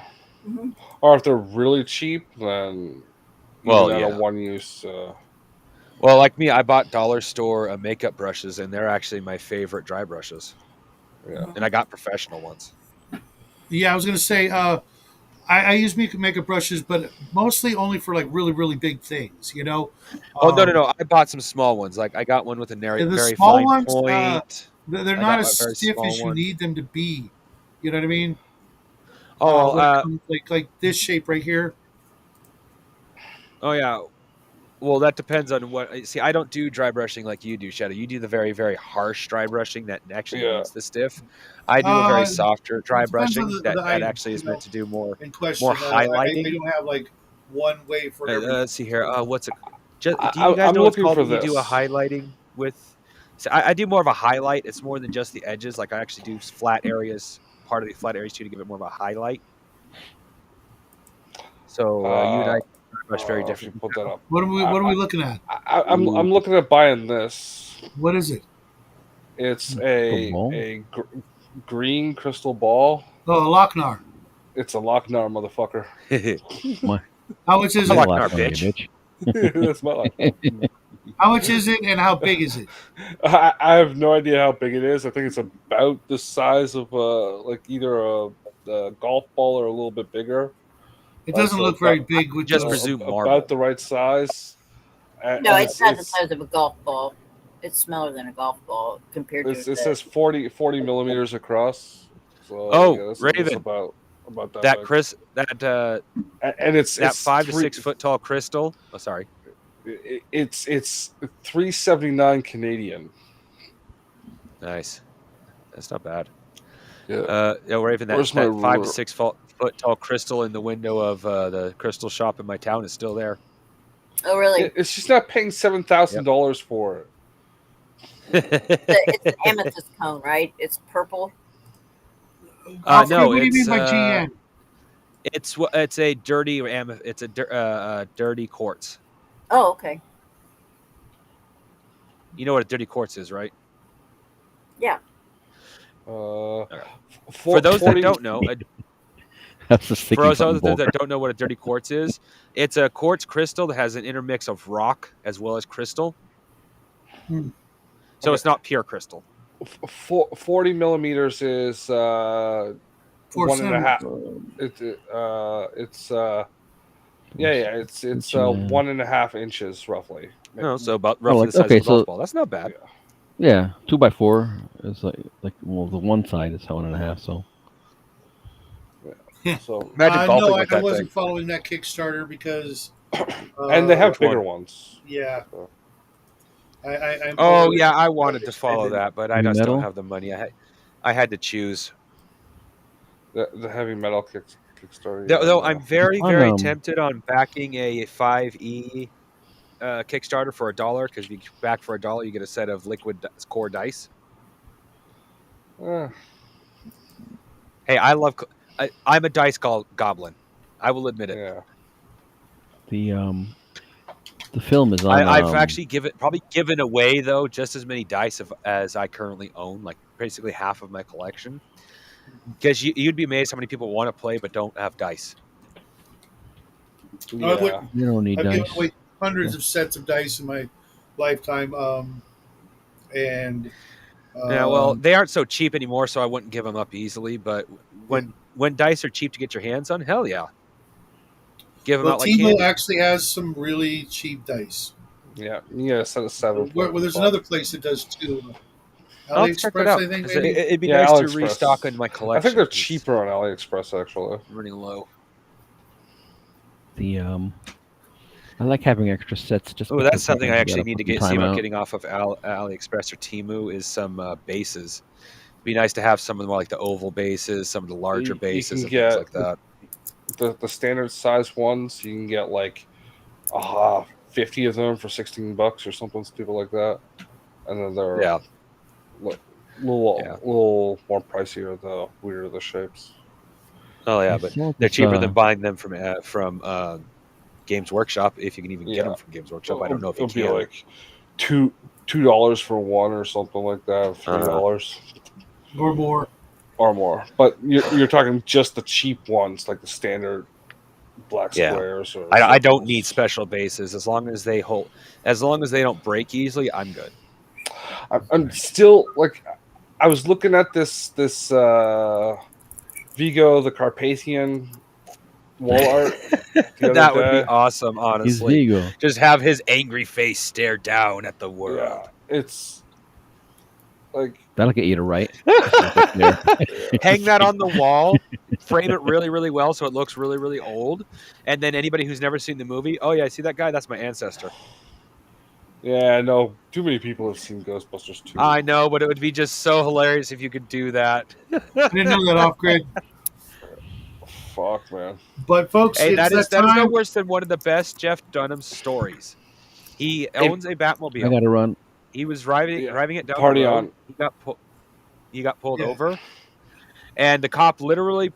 Mm-hmm. Or if they're really cheap, then a one use. Well, like me, I bought dollar store makeup brushes, and they're actually my favorite dry brushes. Yeah, and I got professional ones. Yeah, I was gonna say I use makeup brushes, but mostly only for like really, really big things, you know. Oh no! I bought some small ones. Like I got one with a very fine ones, point. They're not as stiff as you need them to be. You know what I mean? Oh, when it comes like this shape right here. oh yeah. Well, that depends on what. See, I don't do dry brushing like you do, Shadow. You do the very, very harsh dry brushing that actually Yeah. needs the stiff. I do a very Uh, softer dry it depends on brushing that the item, actually is meant to do more in question. I highlighting. don't have like one way for everything. Let's see here. What's it? Do you I, guys I'm know what's looking called for when you do a this. highlighting with? So I do more of a highlight. It's more than just the edges. Like I actually do flat areas, part of the flat areas too, to give it more of a highlight. So you and I brush very If you different. put that up, What are we looking at? I'm looking at buying this. What is it? It's ball? a green crystal ball. Oh, a Lochnar. It's a Lochnar, motherfucker. My, How much is I it? like- Lochnar, Lochnar, bitch. That's my Lochnar. How much is it, and how big is it? I have no idea how big it is. I think it's about the size of like either a golf ball or a little bit bigger. It doesn't So look very big with just those. presume marble. About the right size. No, it's not the size of a golf ball. It's smaller than a golf ball compared to. It says 40 millimeters across. So Oh, this Raven. about that. That big. Chris, And it's that it's 5 to 6 foot tall crystal. Oh, sorry. It's $3.79 Canadian. Nice. That's not bad. Yeah. Raven, that Where's my 5 to ruler? 6 foot tall crystal in the window of the crystal shop in my town is still there. Oh, really? It's just not paying $7,000 for it. It's an amethyst cone, right? It's purple. Alfred, no, what do you mean it's by GN? it's a dirty it's a dirty quartz. Oh, okay. You know what a dirty quartz is, right? Yeah. For those that don't know, that's the sticky for those button others bowl. that don't know what a dirty quartz is, it's a quartz crystal that has an intermix of rock as well as crystal. So it's not pure crystal. 40 millimeters is 1.5. It's 1.5 inches roughly. No, so about roughly the size of a golf ball. That's not bad. Yeah, 2x4 is like well, the one side is 1.5. So. So imagine golfing no, with I that wasn't thing. following that Kickstarter because. And they have bigger ones. Yeah. So. I wanted to follow that, but I just don't have the money. I had to choose. The heavy metal Kickstarter. Though I'm very, very tempted on backing a 5e Kickstarter for $1 because if you back for $1, you get a set of liquid core dice. Hey, I'm a dice goblin. I will admit it. Yeah. The film is on. I've actually given away though just as many dice as I currently own, like basically half of my collection. Because you'd be amazed how many people want to play but don't have dice. Yeah. You don't need I've dice. given away hundreds of sets of dice in my lifetime, and yeah, well, they aren't so cheap anymore, so I wouldn't give them up easily. But when dice are cheap to get your hands on, hell yeah, give them out like Timo candy. actually has some really cheap dice. Yeah, you get a set of 7. Well, there's another place that does too. I'll check it out. I think It'd be nice to restock in my collection. I think they're cheaper on AliExpress actually. I'm running low. I like having extra sets. Just that's something I actually need to see about out. getting off of AliExpress or Temu is some bases. It'd be nice to have some of them like the oval bases, some of the larger bases, and things like that. The standard size ones, you can get like 50 of them for $16 or something stupid like that, and then they're a little more pricier the weirder the shapes. Oh yeah, but they're cheaper than buying them from Games Workshop if you can even get them from Games Workshop. I don't know if you can. It'll be like $2 for one or something like that, $3 or more. But you're talking just the cheap ones, like the standard black squares. Or I don't need special bases as long as they hold. As long as they don't break easily, I'm good. I'm still like, I was looking at this Vigo the Carpathian wall art. That would be awesome, honestly. Vigo. Just have his angry face stare down at the world. Yeah, it's like that'll get you to write. Hang that on the wall. frame it really, really well so it looks really, really old. And then anybody who's never seen the movie, oh yeah, see that guy? That's my ancestor. Yeah, no, too many people have seen Ghostbusters 2. I know, but it would be just so hilarious if you could do that. I didn't know that off grid. Fuck, man. But folks, Hey, it's that is that no time. worse than one of the best Jeff Dunham stories. He owns a Batmobile. I got to run. He was driving it down Party the road. on. He got pulled Yeah. over, and the cop literally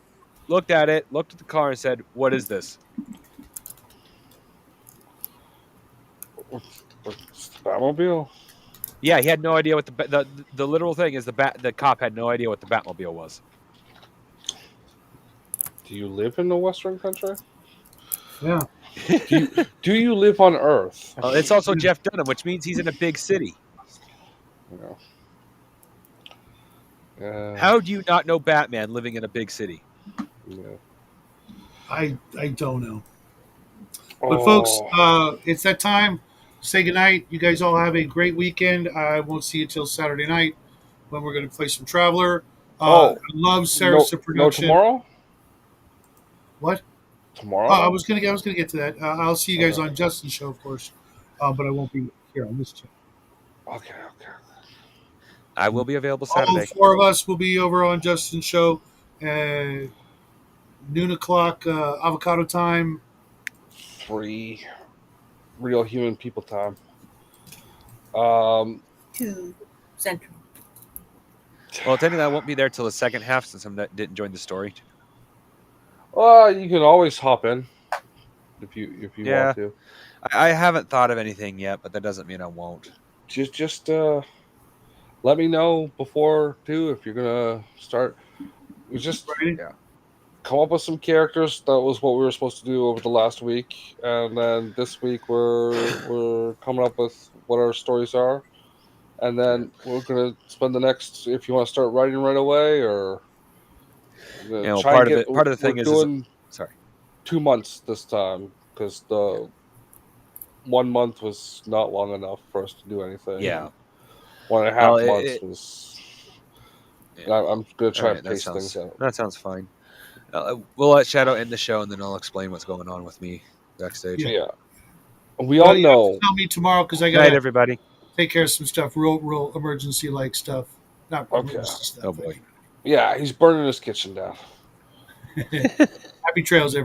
looked at the car, and said, "What is this?" It's the Batmobile? Yeah, he had no idea what the literal thing is. The cop had no idea what the Batmobile was. Do you live in the Western country? Yeah. Do you live on Earth? It's also Jeff Dunham, which means he's in a big city. How do you not know Batman living in a big city? Yeah. I don't know. But folks, it's that time. Say goodnight. You guys all have a great weekend. I won't see you till Saturday night when we're going to play some Traveler. I love Sarah's production. No, tomorrow? What? Tomorrow? I was gonna get to that. I'll see you guys on Justin's show, of course, but I won't be here on this channel. Okay. I will be available Saturday. All four of us will be over on Justin's show at noon o'clock avocado time. 3 real human people time. 2 Central. Well, technically, I won't be there till the second half since I didn't join the story. You can always hop in if you want to. I haven't thought of anything yet, but that doesn't mean I won't. Just let me know before too if you're gonna start. Just come up with some characters. That was what we were supposed to do over the last week, and then this week we're coming up with what our stories are, and then we're gonna spend the next. If you want to start writing right away, or part of the thing is sorry, 2 months this time because the 1 month was not long enough for us to do anything. Yeah. 1.5 months was. Yeah. I'm going to try and pace things out. That sounds fine. We'll let Shadow end the show, and then I'll explain what's going on with me backstage. Yeah. We all know. You have to tell me tomorrow because I got to everybody. Take care of some stuff, real emergency-like stuff. Not emergency stuff. Oh, boy. Yeah, he's burning his kitchen down. Happy trails, everybody.